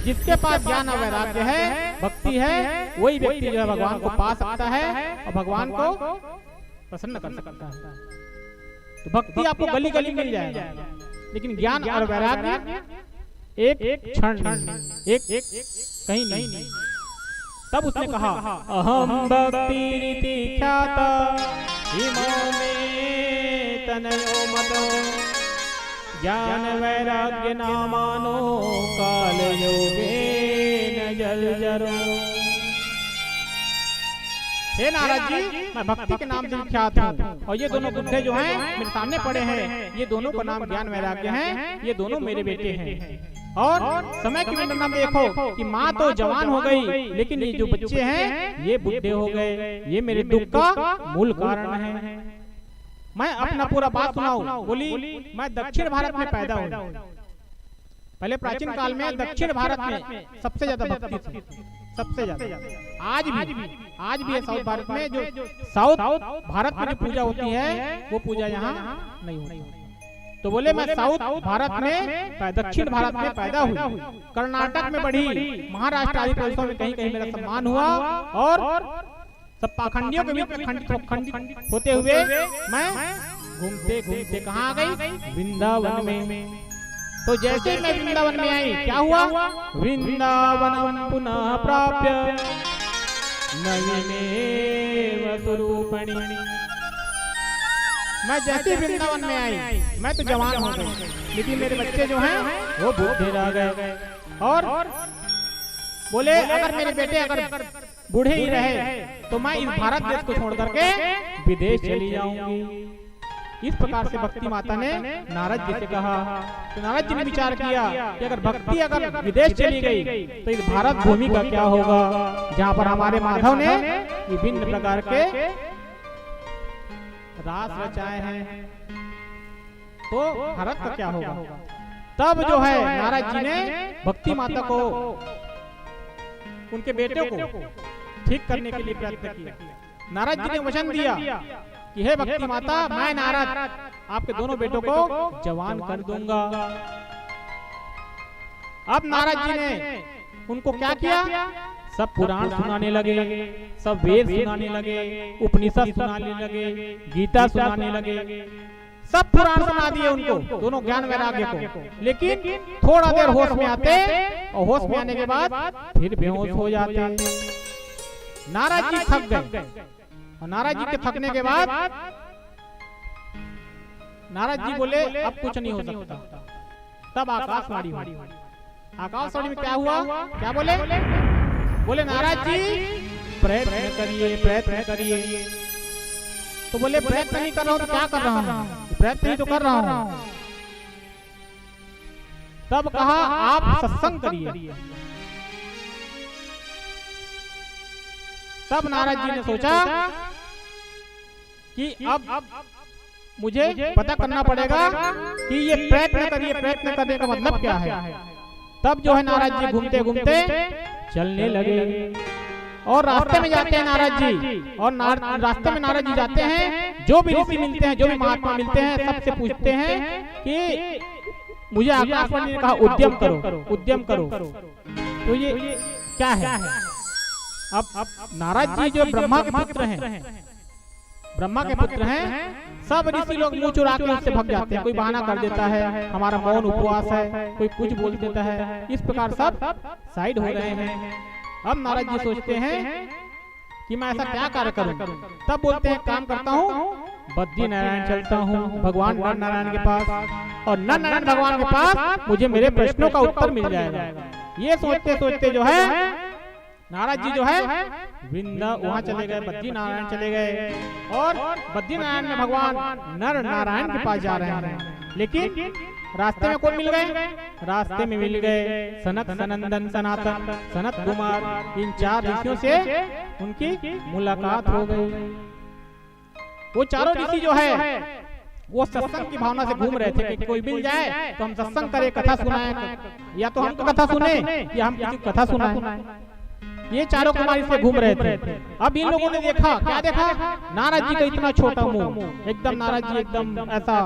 जिसके पास ज्ञान और वैराग्य है, भक्ति है, वही व्यक्ति जो है भगवान को पा सकता है और भगवान को प्रसन्न कर सकता है। तो भक्ति आपको गली गली मिल जाएगा, लेकिन ज्ञान और वैराग्य एक क्षण नहीं, एक कहीं नहीं। तब उसने कहा अहम भक्ति रीति ख्याता इमो में तनयो मतो ज्ञान वैराग्य नामानो काल योगे न जल जरो। हे नारद जी, मैं भक्ति के नाम से विख्यात हूँ और ये दोनों बुड्ढे जो हैं मेरे सामने पड़े हैं, ये दोनों का नाम ज्ञान वैराग्य हैं, ये दोनों मेरे बेटे हैं। और समय की विडंबना देखो कि माँ तो जवान हो गई, लेकिन ये जो बच्चे हैं ये बुढ़े हो गए, ये मेरे दुख का मूल कारण है। मैं अपना पूरा बात सुनाऊं। बोली मैं दक्षिण भारत में पैदा हुई। पहले प्राचीन काल में दक्षिण भारत में सबसे ज्यादा भक्ति थी, सबसे ज्यादा। आज भी है साउथ भारत में, जो साउथ भारत में जो पूजा होती है वो पूजा यहाँ नहीं होती। तो बोले मैं साउथ भारत में, दक्षिण भारत में पैदा हुई, कर्नाटक में बढ़ी, महाराष्ट्र आदि प्रदेशों में कहीं कहीं मेरा सम्मान हुआ और सब पाखंडियों के बीच में खंडित होते हुए मैं घूमते घूमते कहाँ आ गई? वृंदावन में। तो जैसे ही मैं वृंदावन में आई, क्या हुआ? वृंदावन पुनः प्राप्य नयनेव स्वरूपिणी। मैं जैसे वृंदावन में आई, मैं तो जवान हो गई, लेकिन मेरे बच्चे जो हैं वो बूढ़े रह गए। और बोले अगर मेरे बेटे अगर बूढ़े ही रहे तो मैं इस भारत देश को छोड़ करके विदेश चली जाऊंगी। इस प्रकार से भक्ति माता ने नारद जी से कहा। तो नारद जी ने विचार किया कि अगर भक्ति अगर विदेश चली गई तो इस भारत भूमि का क्या होगा, जहाँ पर हमारे माधव ने विभिन्न प्रकार के रास रचाए हैं, तो भारत का क्या होगा। तब जो है नारद जी ने भक्ति माता को, उनके बेटे को ठीक करने के लिए प्रयत्न किया। नारद जी ने वचन दिया कि हे भक्ति माता, मैं नारद आपके दोनों बेटों को जवान कर दूंगा। अब नारद जी ने उनको क्या किया? सब पुराण सुनाने लगे, सब वेद सुनाने लगे, उपनिषद सुनाने लगे, गीता सुनाने लगे, सब पुराण सुना दिए उनको, दोनों ज्ञान वैराग्य को। लेकिन थोड़ा देर होश में आते और होश में आने के बाद फिर बेहोश हो जाते। नारद जी थक गए और नारद जी के थकने के बाद नारद जी बोले अब कुछ नहीं हो सकता। तब आकाशवाणी हुई। आकाशवाणी में क्या हुआ? क्या बोले? बोले नारद जी प्रयत्न करिए, प्रयत्न करिए। तो बोले प्रयत्न नहीं कर रहा हूं तो क्या कर रहा हूं? प्रयत्न ही तो कर रहा हूं। तब कहा आप सत्संग करिए। तब नारद जी ने सोचा कि अब मुझे पता करना पड़ेगा कि ये प्रयत्न करिए, प्रयत्न करने का मतलब क्या है। तब जो है नारद जी घूमते घूमते चलने लगे और रास्ते में जाते हैं नारद जी। और रास्ते में नारद जी जाते हैं, जो भी ऋषि मिलते हैं, जो भी महात्मा मिलते हैं, सबसे पूछते हैं कि मुझे आकाशवाणी ने कहा उद्यम करो, उद्यम करो। तो ये क्या है? अब नारद जी जो ब्रह्मा के पुत्र हैं, ब्रह्मा के पुत्र हैं, सब ऋषि लोग मुंह चुरा के उससे भाग जाते हैं। कोई बहाना कर देता है, हमारा मौन उपवास है, कोई कुछ बोल देता है, इस प्रकार सब साइड हो रहे हैं। अब नारद जी सोचते हैं कि मैं ऐसा क्या कार्य करूं। तब बोलते हैं काम करता हूं, बद्री नारायण चलता हूं भगवान नर नारायण के पास, और नर नारायण भगवान के पास मुझे मेरे प्रश्नों का उत्तर मिल जाएगा। ये सोचते सोचते जो है नारद जी जो है वृंदा वहाँ चले गए, बद्री नारायण चले गए, और बद्री नारायण में भगवान नर नारायण के पास जा रहे हैं। लेकिन रास्ते में कौन मिल गए? रास्ते में मिल गए सनक सनंदन सनातन सनत कुमार। इन 4 ऋषियों से उनकी मुलाकात हो गई। वो चारों ऋषि जो है वो सत्संग की भावना से घूम रहे थे कि कोई मिल जाए तो हम सत्संग करें, कथा सुनाए, या तो हम कथा सुने या हम किसी कथा सुनाए। ये चारों कुमारी से घूम रहे थे। अब इन लोगों ने देखा, क्या देखा? नारद जी का इतना छोटा मुंह, एकदम नारद जी एकदम ऐसा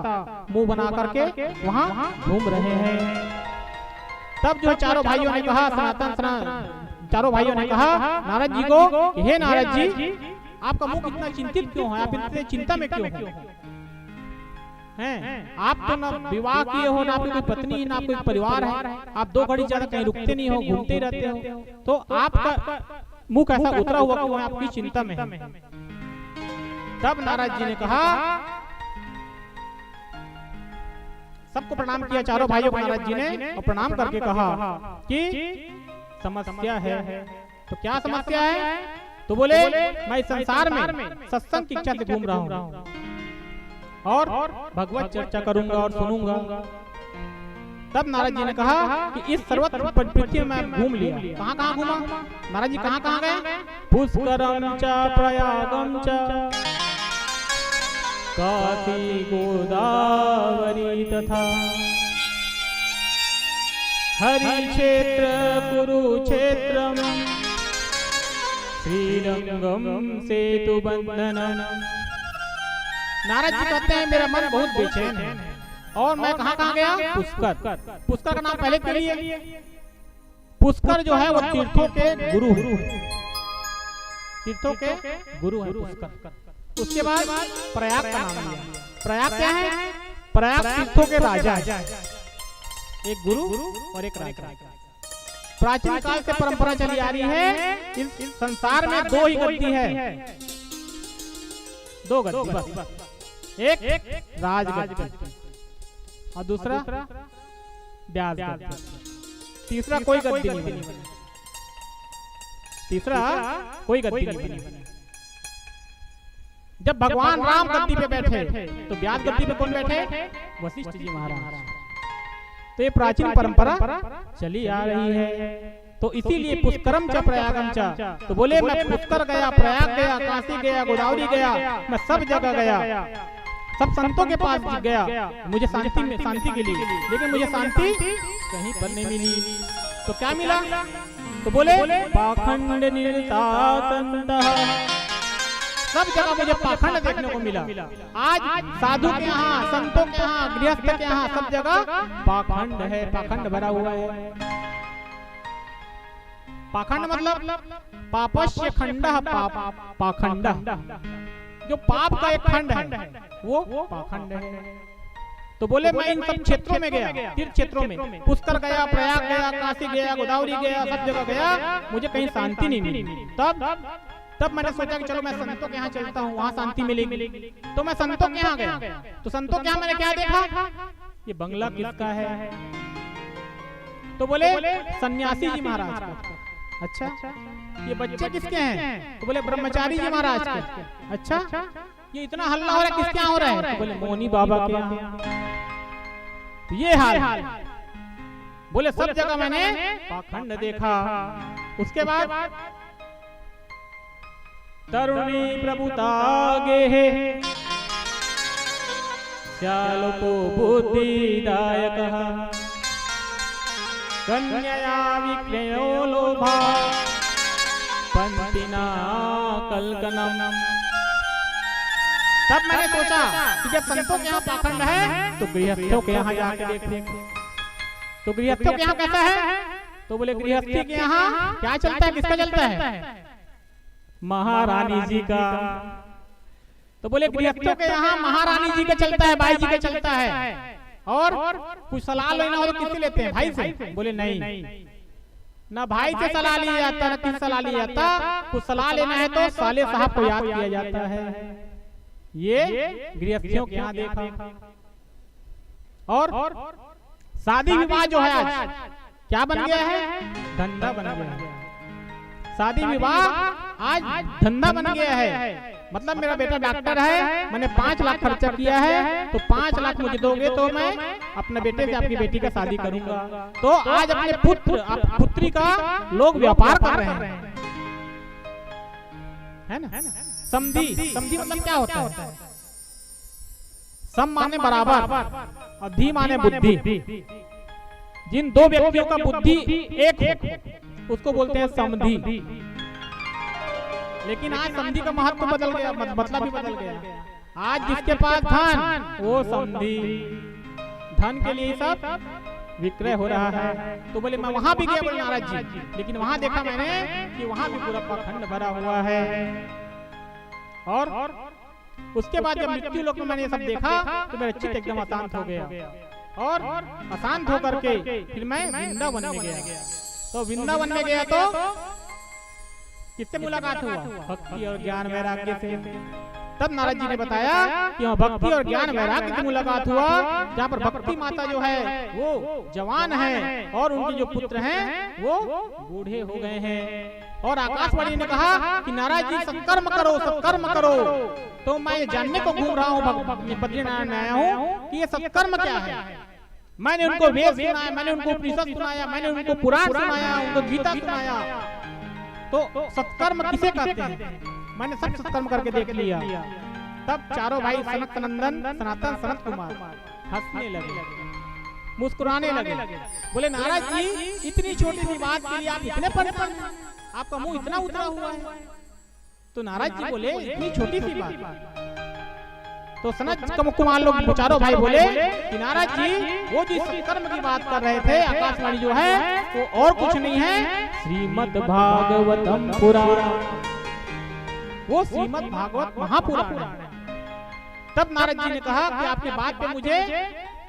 मुंह बना करके वहाँ घूम रहे हैं। तब जो चारों भाइयों ने कहा, चारों भाइयों ने कहा नारद जी को, हे नारद जी, आपका मुंह कितना चिंतित क्यों है? आप इतने चिंता में क्यों हैं? आप तो ना विवाह किए हो, ना आपकी कोई पत्नी, ना कोई परिवार है, आप 2 घड़ी ज्यादा कहीं रुकते नहीं हो, घूमते ही रहते हो, तो आपका मुंह कैसा उतरा हुआ क्यों है? आपकी चिंता में है। तब नारद जी ने कहा, सबको प्रणाम किया, चारों भाइयों को नारद जी ने, और प्रणाम करके कहा कि समस्या है। तो क्या समस्या है? तो बोले मैं इस संसार में सत्संग की इच्छा से घूम रहा हूँ और भगवत चर्चा करूंगा और सुनूंगा। तब नारद जी ने कहा कि इस सर्वत्र पृथ्वी में मैं घूम लिया। कहाँ कहाँ घूमा? नारद जी कहाँ कहाँ गए? पुष्करम च प्रयागम च काशी गोदावरी तथा हरि क्षेत्र कुरुक्षेत्रम श्रीरंगम सेतु बंधनम। नारद जी कहते हैं मेरा मन बहुत बेचैन है, और मैं कहाँ कहाँ गया? पुष्कर। पुष्कर का नाम पहले के लिए, पुष्कर जो है वो तीर्थों के गुरु है, तीर्थों के गुरु है पुष्कर। उसके बाद प्रयाग का नाम लिया। प्रयाग क्या है? प्रयाग तीर्थों के राजा है, एक गुरु और एक राजा। प्राचीन काल से परंपरा चली आ रही है, इस संसार में 2 ही गद्दी है, 2 गद्दी बस, एक राज गद्दी और दूसरा व्यास गद्दी। तीसरा कोई गद्दी नहीं बनी, तीसरा कोई गद्दी नहीं बनी। जब भगवान राम गद्दी पे बैठे तो व्यास गद्दी पे कौन बैठे? वशिष्ठ जी महाराज। तो ये प्राचीन परंपरा चली आ रही है। तो इसीलिए पुष्करम च प्रयागम च, तो बोले मैं पुष्कर गया, प्रयाग गया, काशी गया, गोदावरी गया, मैं सब जगह गया, सब संतों के पास गया मुझे शांति के लिए, लेकिन मुझे शांति कहीं पर नहीं मिली। तो क्या मिला? तो बोले पाखंड निरतासंतः, सब जगह मुझे पाखंड देखने को मिला। आज साधु के यहाँ, संतों के यहाँ, गृहस्थ के यहाँ सब जगह पाखंड है, पाखंड भरा हुआ है। पाखंड मतलब पापस्य खंडः पाखंडः, जो पाप का एक खंड है वो पाखंड है। तो बोले मैं इन सब क्षेत्रों में गया, तीर्थ क्षेत्रों में, पुष्कर गया, प्रयाग गया, काशी गया, गोदावरी गया, सब जगह गया, मुझे कहीं शांति नहीं मिली। तब मैंने सोचा कि चलो मैं संतों के यहाँ चलता हूँ, वहाँ शांति मिलेगी। तो मैं संतों के यहाँ गया। तो संतों के यहाँ मैंने क्या देखा? ये बंगला किसका है? तो बोले सन्यासी जी महाराज का। अच्छा, ये बच्चे किसके हैं? तो बोले ब्रह्मचारी जी महाराज के। अच्छा, ये इतना हल्ला हो रहा है किसके यहाँ हो रहा है? तो बोले मोनी बाबा के यहाँ। ये हाल। बोले सब जगह मैंने पाखंड देखा। उसके बाद तरुणी प्रभुतागे श्यालोको बुद्धिदायकः कन्यया विक्रयो लोभा पंतिना कल्कनम। तब मैंने सोचा कि जब संतों के यहाँ पाखंड है तो गृहस्थों के यहाँ जाके देखते। तो गृहस्थों के यहाँ कैसा है? तो बोले गृहस्थी के यहाँ क्या चलता है, किसका चलता है? महारानी जी का। तो बोले गृहस्थों के यहाँ महारानी जी के चलता है, बाई जी के चलता है, और कुछ सलाह लेना हो तो किससे लेते हैं? भाई से। बोले नहीं, ना भाई से सलाह लिया जाता, ना किसी सलाह लिया जाता। कुछ सलाह लेना है तो साले साहब को याद किया जाता है। ये गृहस्थियों के यहाँ देखा। और शादी विवाह जो है आज क्या बन गया है? धंधा बन गया है। शादी विवाह आज धंधा बन गया है। मतलब मेरा बेटा डॉक्टर है, मैंने 5 लाख खर्चा किया है, तो 5 लाख मुझे दोगे तो मैं अपने बेटे से आपकी बेटी का शादी करूंगा। तो आज अपने पुत्री का लोग व्यापार कर रहे हैं, है ना? समधी मतलब क्या होता है? सम माने बराबर और धी माने बुद्धि। जिन दो व्यक्तियों का बुद्धि एक हो उसको बोलते हैं समधी। लेकिन आज समधी का महत्व बदल गया, मतलब भी बदल गया। आज जिसके पास धन वो समधी, धन के लिए सब विक्रय हो रहा है। तो बोले मैं वहां भी गया बोले नारद जी, लेकिन वहां देखा मैंने कि वहां भी पूरा पाखंड भरा हुआ है। और उसके बाद जब मृत्यु लोक में मैंने ये सब देखा तो मेरा चित्त एकदम अशांत हो गया, और अशांत होकर के फिर मैं वृंदावन में गया। तो वृंदावन में गया तो किससे मुलाकात हुआ? भक्ति और ज्ञान वैराग्य से। तब नारद जी ने बताया कि वहाँ भक्ति और ज्ञान वैराग्य से मुलाकात हुआ, जहाँ पर भक्ति माता जो है वो जवान है और उनके जो पुत्र हैं वो बूढ़े हो गए हैं। और आकाशवाणी ने कहा कि नारद जी सत्कर्म करो, सत्कर्म करो। तो मैं ये जानने को घूम रहा हूँ, बद्रीनारायण में आया हूँ कि ये सत्कर्म क्या है। मैंने उनको वेद सुनाया, मैंने उनको उपनिषद सुनाया, मैंने उनको पुराण सुनाया, उनको गीता सुनाया। तो सत्कर्म किसे कहते हैं? मैंने सब सत्कर्म करके देख लिया। तब चारों भाई सनत नंदन, सनातन, सनत कुमार हंसने लगे, मुस्कुराने लगे। बोले नारद जी इतनी छोटी सी बात के लिए आप इतने परेशान हैं, आपका मुंह इतना उतरा हुआ है। तो नारद जी बोले इतनी छोटी सी बात। तो सनत कुमार लोग चारों भाई बोले कि नारद जी वो जिस सत्कर्म की बात कर रहे थे, आकाशवाणी जो है वो और कुछ नहीं है, श्रीमद् भागवतम पुराण। वो श्रीमद् भागवत महापुराण है। तब नारद जी ने कहा कि आपकी बात पे मुझे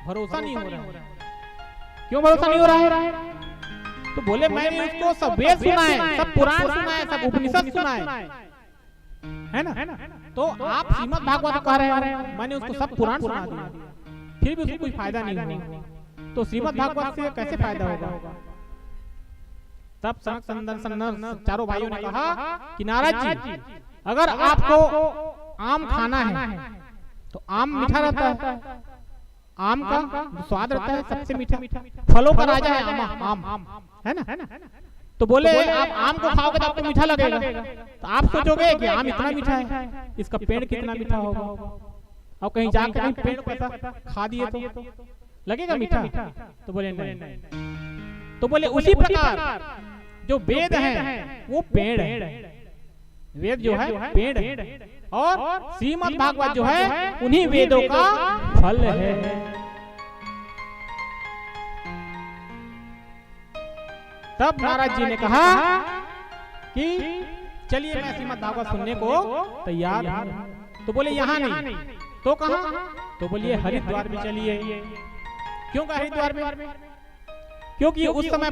भरोसा नहीं हो रहा है। क्यों भरोसा नहीं हो रहा है? तो बोले मैंने उसको सब वेद सुना है, सब पुराण सुना है, सब उपनिषद सुना है ना? तो आप श्रीमद् भागवत कह रहे हैं, मैंने उसको सब पुराण सुना दिया, फिर भी उसको कोई फायदा नहीं हुआ। तो श्रीमद् भागवत से कैसे फायदा होगा? तब सनक संदन चारों भाइयों ने कहा कि नारद जी अगर आपको आम खाना है तो आम मीठा रहता है, आम का स्वाद रहता है सबसे मीठा, फलों का राजा है आम, है ना? तो बोले आप आम को खाओगे तो आपको मीठा लगेगा, तो आप सोचोगे कि आम इतना मीठा है, इसका पेड़ कितना मीठा होगा। और कहीं जाकर कहीं पेड़ को ऐसा खा दिए तो लगेगा मीठा? तो बोले नहीं। तो बोले उसी प्रकार जो वेद है वो पेड़ है, वेद जो है पेड़ है, और श्रीमद् भागवत जो है उन्हीं वेदों का फल है। तब नारद जी ने कहा कि चलिए मैं श्रीमद् भागवत सुनने को तैयार हूँ। तो बोले यहाँ नहीं तो कहाँ? तो बोलिए हरिद्वार में चलिए। क्यों कहा हरिद्वार में? क्योंकि उस समय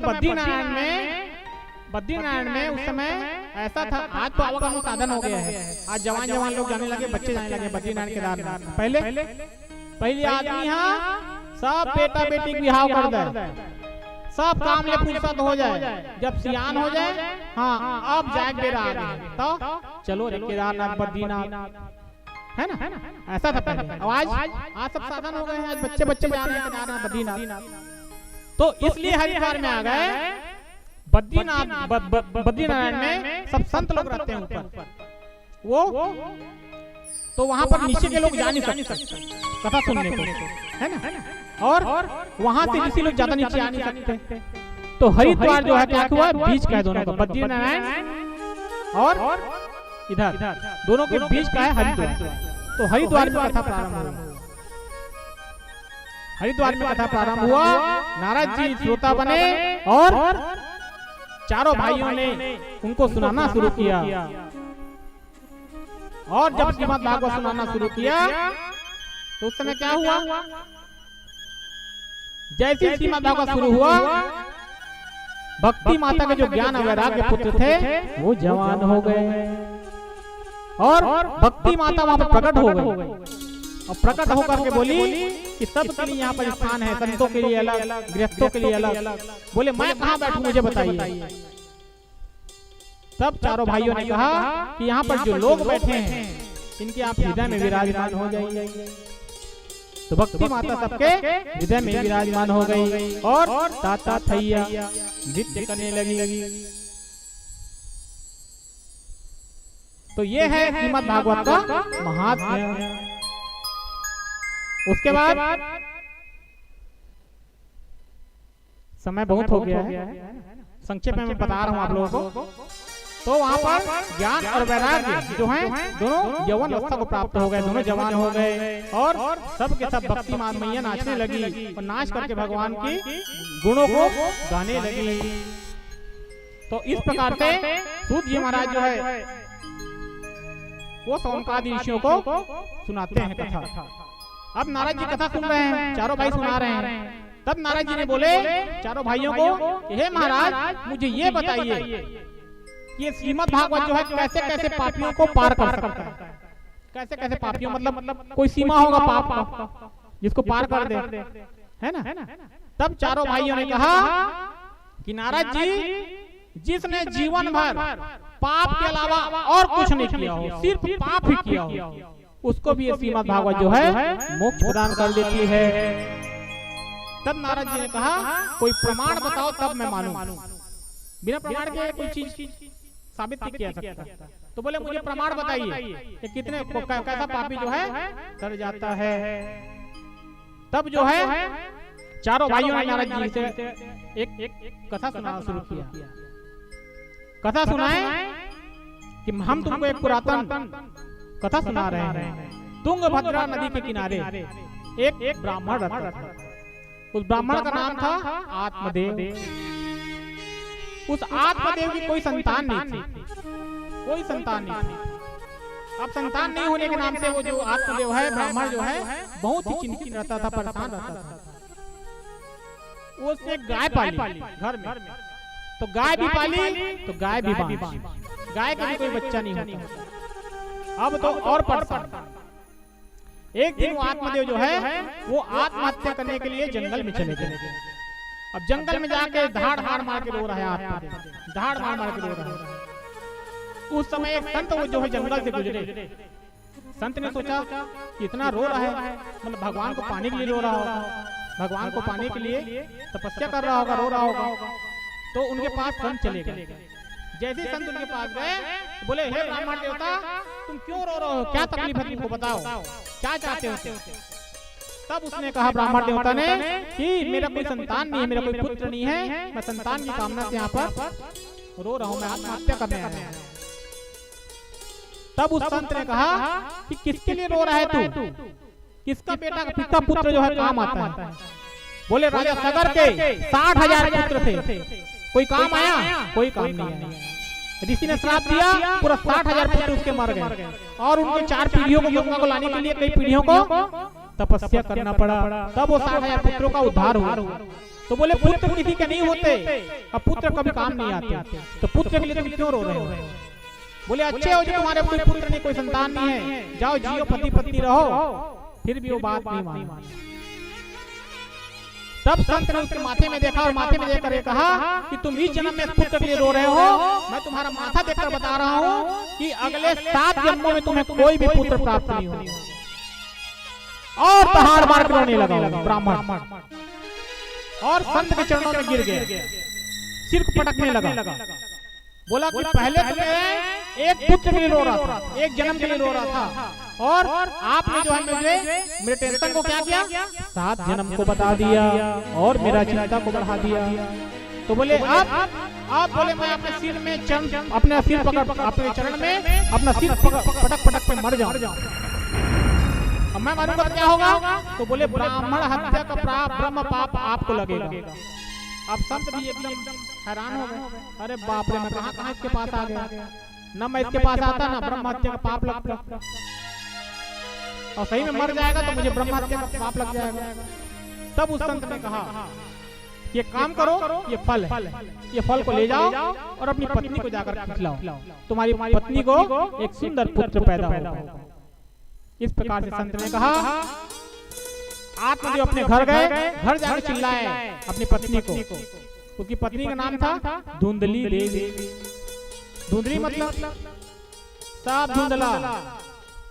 बद्रीनारायण में उस समय ऐसा था, आज तो आवागमन साधन हो गया है, आज जवान लोग जाने लगे, बच्चे जाने लगे बद्रीनारायण केदारनाथ। पहले आदमी यहाँ सब बेटा बेटी विवाह कर दे, सब काम ले फुर्सत हो जाए, जब सियान हो जाए हाँ अब जाए बेरा आ गए तो चलो केदारनाथ बद्रीनाथ, है ना? ऐसा था पहले। आज सब साधन हो गए हैं, आज बच्चे जा रहे हैं केदारनाथ बद्रीनाथ। तो इसलिए हरिद्वार में आ गए। बद्रीनारायण में सब संत लोग रहते हैं ऊपर, वो तो वहां पर नीचे के लोग जा नहीं सकते कथा सुनने को, है ना? और वहां से ऋषि लोग ज्यादा नीचे आ नहीं सकते। तो हरिद्वार जो है क्या हुआ, बीच का है दोनों का, बद्रीनारायण और इधर दोनों के बीच का है हरिद्वार। तो हरिद्वार में कथा प्रारंभ हुआ, हरिद्वार में कथा प्रारंभ हुआ। नारद जी श्रोता बने और चारों भाइयों ने उनको सुनाना शुरू किया। और जब श्रीमद् भागवत सुनाना शुरू किया तो उस समय क्या हुआ, जैसे श्रीमद् भागवत शुरू हुआ, भक्ति माता के जो ज्ञान और वैराग्य पुत्र थे वो जवान हो गए और भक्ति माता वहां पर प्रकट हो गई और प्रकट होकर के बोली कि सबके लिए यहाँ पर स्थान है, संतों के लिए अलग, गृहस्थों के लिए अलग। बोले मैं कहाँ बैठूं, मुझे बताइए। सब चारों भाइयों ने कहा कि यहाँ पर जो लोग बैठे हैं इनके आप हृदय में विराजमान हो जाइए। तो भक्ति माता सबके हृदय में विराजमान हो गई और ताता थैया नृत्य करने लगी। तो ये है श्रीमद् भागवत का महात्म्य। उसके बाद समय बहुत हो गया है, संक्षेप में मैं बता रहा हूँ आप लोगों को। तो वहाँ पर ज्ञान और वैराग्य जो हैं दोनों यौवन अवस्था को प्राप्त हो गए, दोनों जवान हो गए और सब के सब भक्ति मैया नाचने लगी और नाच करके भगवान की गुणों को गाने लगी। तो इस प्रकार से सूत जी महाराज जो है वो सौनकादि ऋषियों को सुनाते हैं कथा। अब नारद जी कथा सुन रहे हैं, चारों भाई सुना रहे हैं। तब नारद जी ने बोले चारों भाइयों को, हे महाराज मुझे ये बताइए कि ये श्रीमद् भागवत जो है कैसे कैसे पापियों को पार कर सकता है। कैसे कैसे पापियों मतलब कोई सीमा होगा पाप का जिसको पार कर दे, है ना। तब चारों भाइयों ने कहा कि नारद जी जिसने जीवन भर पाप के अलावा और कुछ नहीं किया हो, सिर्फ पाप ही किया हो, उसको भी ये श्रीमद् भागवत जो है मोक्ष प्रदान कर देती है। तब नारद जी ने कहा कोई प्रमाण बताओ तब मैं मानूं, बिना प्रमाण के कोई चीज साबित नहीं किया सकता। तो बोले मुझे प्रमाण बताइए कि कितने कैसा पापी जो है तर जाता है। तब जो है चारों भाइयों ने नारद जी से एक कथा सुनाना शुरू किया। कथा सुनाए कि हम तुमको एक पुरातन कथा सुना रहे हैं। तुंगभद्रा नदी के किनारे एक ब्राह्मण रहता था। उस ब्राह्मण का नाम था आत्मदेव। उस आत्मदेव की कोई संतान नहीं थी, कोई संतान नहीं थी। अब संतान नहीं होने के नाम से वो जो आत्मदेव है ब्राह्मण जो है बहुत ही चिंतित रहता था, परेशान रहता था। वो उसने गाय पाली घर में, तो गाय भी पाली तो गाय भी बांधी। गाय का भी कोई बच्चा नहीं होता। अब तो और परेशान। एक दिन वो आत्मदेव जो है वो आत्महत्या करने के लिए जंगल में चले गए। अब जंगल में जाके धाड़ मार के रो रहा है आत्मदेव, धाड़ मार के रो रहा है। उस समय एक संत वो जो है जंगल से गुजरे। संत ने सोचा कि इतना रो रहा है, मतलब भगवान को पाने के लिए रो रहा होगा, भगवान को पाने के लिए तपस्या कर रहा होगा, रो रहा होगा। तो उनके पास संत चले गए। जैसे संत उनके पास गए तो बोले हे ब्राह्मण देवता तुम क्यों रो रहे हो, क्या तकलीफ है तुमको, बताओ क्या चाहते हो। तब उसने कहा ब्राह्मण देवता ने कि मेरा कोई संतान नहीं है, मेरा कोई पुत्र नहीं है, मैं संतान की कामना से यहाँ पर रो रहा हूँ, मैं आत्महत्या करने आया हूँ। तब उस संत ने कहा कि किसके लिए रो रहा है तू, किसका बेटा किसका पुत्र जो है काम आता है। बोले राजा सगर के 60,000 पुत्र थे, कोई काम आया, कोई काम नहीं आया। ऋषि ने श्राप दिया, पूरा 60,000 पुत्र उसके मर गए और उनके 4 पीढ़ियों को गंगा को लाने के लिए कई पीढ़ियों को तपस्या करना पड़ा। तब वो 60,000 पुत्रों का उद्धार हुआ। तो बोले पुत्र किसी के नहीं होते, अब पुत्र कभी काम नहीं आते, तो पुत्र के लिए तुम क्यों रो रहे हो। बोले अच्छे हो जो तुम्हारे कोई पुत्र नहीं, कोई संतान नहीं है, जाओ जियो पति पत्नी रहो। फिर भी वो बात नहीं मानी। तब संत ने उसके माथे में देखा और माथे में देखकर कहा कि तुम इस जन्म में पुत्र के लिए रो रहे हो, मैं तुम्हारा माथा देखकर बता रहा हूँ कि अगले 7 जन्मों में तुम्हें कोई भी पुत्र प्राप्त नहीं होगा। और पहाड़ मार कर रोने लगा ब्राह्मण और संत के चरणों में गिर गया, सिर पटकने लगा। बोला कि पहले तो मैं एक पुत्र के लिए रो रहा था, एक जन्म के लिए रो रहा था, और आपने जो है मुझे मेरे टेंशन को क्या किया, 7 जन्म को बता दिया और मेरा चिंता को बढ़ा दिया। तो बोले आप बोले मैं अपने सिर में चरण, अपने सिर पकड़, अपने चरण में अपना सिर पटक पे मर जाऊं, अब मैं मरूंगा तो क्या होगा। तो बोले ब्राह्मण हत्या का ब्रह्म पाप आपको लगेगा। अब संत भी एकदम हैरान हो गए, अरे बाप रे मैं कहाँ इसके पास आ गया। न मैं इसके पास आता ना ब्रह्म हत्या का पाप लगता, और सही में मर जाएगा तो मुझे ब्रह्म हत्या का पाप लग जाएगा। तब उस संत ने कहा ये काम करो, ये फल है, ये फल को ले जाओ और अपनी पत्नी को जाकर खिलाओ, तुम्हारी पत्नी को एक सुंदर पुत्र पैदा होगा। इस प्रकार से संत ने कहा। आत्मदेव अपने घर गए, घर जाकर चिल्लाए अपनी पत्नी को। उसकी पत्नी का नाम था धुंधली देवी। धुंधली मतलब सब धुंधला,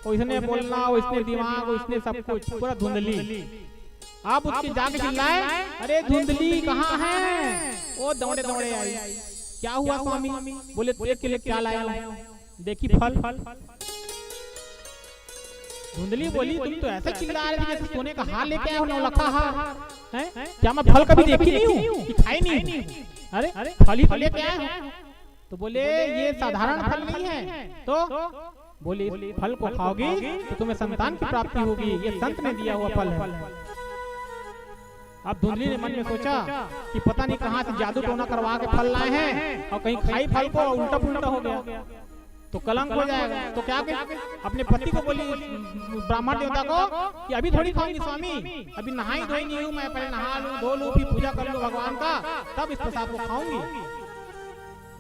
इसने बोलना, इसने दिमाग, इसने सब कुछ पूरा धुंधली। आप उसके जाके चिल्लाए, अरे धुंधली कहाँ है? वो दौड़े दौड़े आई। क्या हुआ स्वामी? बोले तेरे के लिए क्या लाया हूं? देखी फल। धुंधली बोली तुम तो ऐसे चिल्ला रहे थे जैसे सोने का हार लेके आए हो, नौलखा हार है। क्या मैं फल कभी देखी नहीं हूँ, खाई नहीं? अरे फल ही लेके आए हो। तो बोले ये साधारण फल नहीं है। तो बोले इस फल को खाओगी तो तुम्हें संतान की प्राप्ति होगी, ये संत ने दिया हुआ फल है। अब धुंधली ने मन में सोचा कि पता नहीं कहाँ से जादू टोना करवा के फल लाए हैं और कहीं खाई फल को उल्टा पुल्टा हो गया तो कलंक हो जाएगा। तो क्या अपने पति को बोली, ब्राह्मण देवता को, कि अभी थोड़ी खाऊंगी स्वामी, अभी नहाई धोई नहीं हूँ मैं, पहले नहा लूं धो लूं फिर पूजा कर लूं भगवान का, तब इस प्रसाद को खाऊंगी।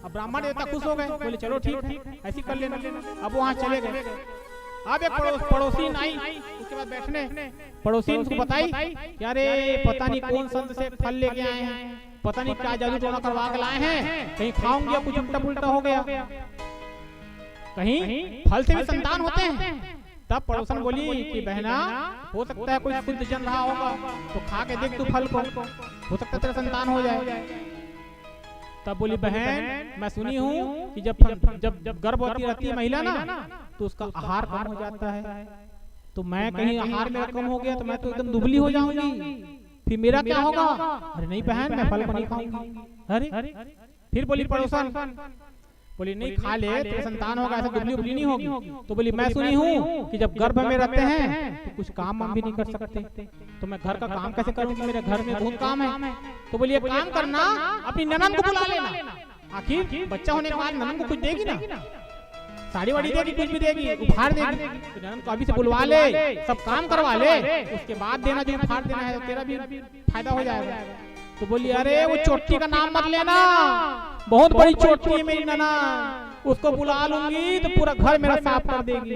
अब ब्राह्मण देवता खुश हो गए, बोले चलो ठीक ऐसी कर लेना। अब वहाँ चले गए। अब एक पड़ोसीन आई, उसके बाद बैठने पड़ोसीन उसको बताई कि अरे पता नहीं कौन संत से फल लेके आए हैं, पता नहीं क्या जादू टोना करवा के लाए हैं, कहीं खाऊंगी या कुछ उल्टा पुल्टा हो गया, कहीं फल से भी संतान होते हैं। तब पड़ोसन बोली कि बहना हो सकता है कोई सिद्ध जन रहा होगा, तो खा के देख तू फल को, हो सकता है तेरा संतान हो जाए। तब बोली बहन मैं सुनी हूँ कि जब गर्भवती रहती है महिला ना तो उसका आहार कम हो जाता है, तो मैं कहीं आहार मेरा कम हो गया तो मैं तो एकदम दुबली हो जाऊंगी, फिर मेरा क्या होगा? अरे नहीं बहन मैं फल को नहीं खाऊंगी। अरे फिर बोली पड़ोसन, बोली नहीं खा ले तो संतान होगा, ऐसा दुबली उबली नहीं होगी। तो बोली मैं सुनी हूँ कि जब गर्भ में रहते हैं तो कुछ काम हम भी नहीं कर सकते, तो मैं घर का काम कैसे करूंगी, मेरे घर में बहुत काम है। तो बोली एक काम करना, अपनी ननद को बुला लेना, आखिर बच्चा होने के बाद ननद को कुछ देगी ना, साड़ी वाड़ी देगी, कुछ भी देगी, उपहार देगी, तो ननद को अभी से बुलवा ले, सब काम करवा ले, उसके बाद देना जो उपहार देना है, तेरा भी फायदा हो जाएगा। तो बोली अरे वो चोटी का नाम मत लेना, बहुत बड़ी चोटी है मेरी नना, उसको बुला लूंगी तो पूरा घर मेरा साफ कर देगी।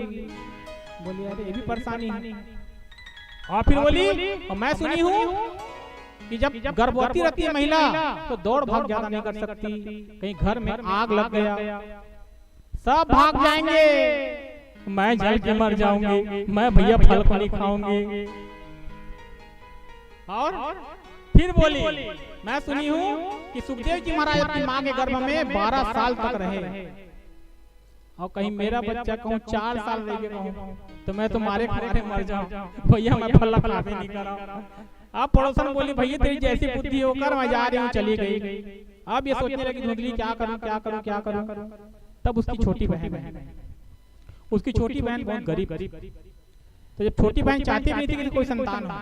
बोली अरे ये भी परेशानी है। और फिर बोली और मैं सुनी हूँ कि जब गर्भवती रहती है महिला तो दौड़ भाग ज्यादा नहीं कर सकती, कहीं घर में आग लग गया सब भाग जाएंगे, मैं जल के मर जाऊंगी, मैं भैया फल को नहीं खाऊंगी। और फिर बोली मैं सुनी हूँ कि सुखदेव जी महाराज अपनी माँ के गर्भ में 12 साल तक रहे, और कहीं मेरा बच्चा कहूँ 4 साल रह गया तो मैं तुम्हारे खाने मर जाऊं, भैया मैं फल खाने नहीं कर रहा। अब पड़ोसन बोली भैया तेरी जैसी बुद्धि होकर मैं जा रही हूँ, चली गई। अब ये सोचने लगी धुंधली क्या करूँ क्या करूँ क्या करूँ। तब उसकी छोटी बहन है, उसकी छोटी बहन बहुत गरीब, तो जब छोटी बहन चाहती नहीं थी कि कोई संतान हो,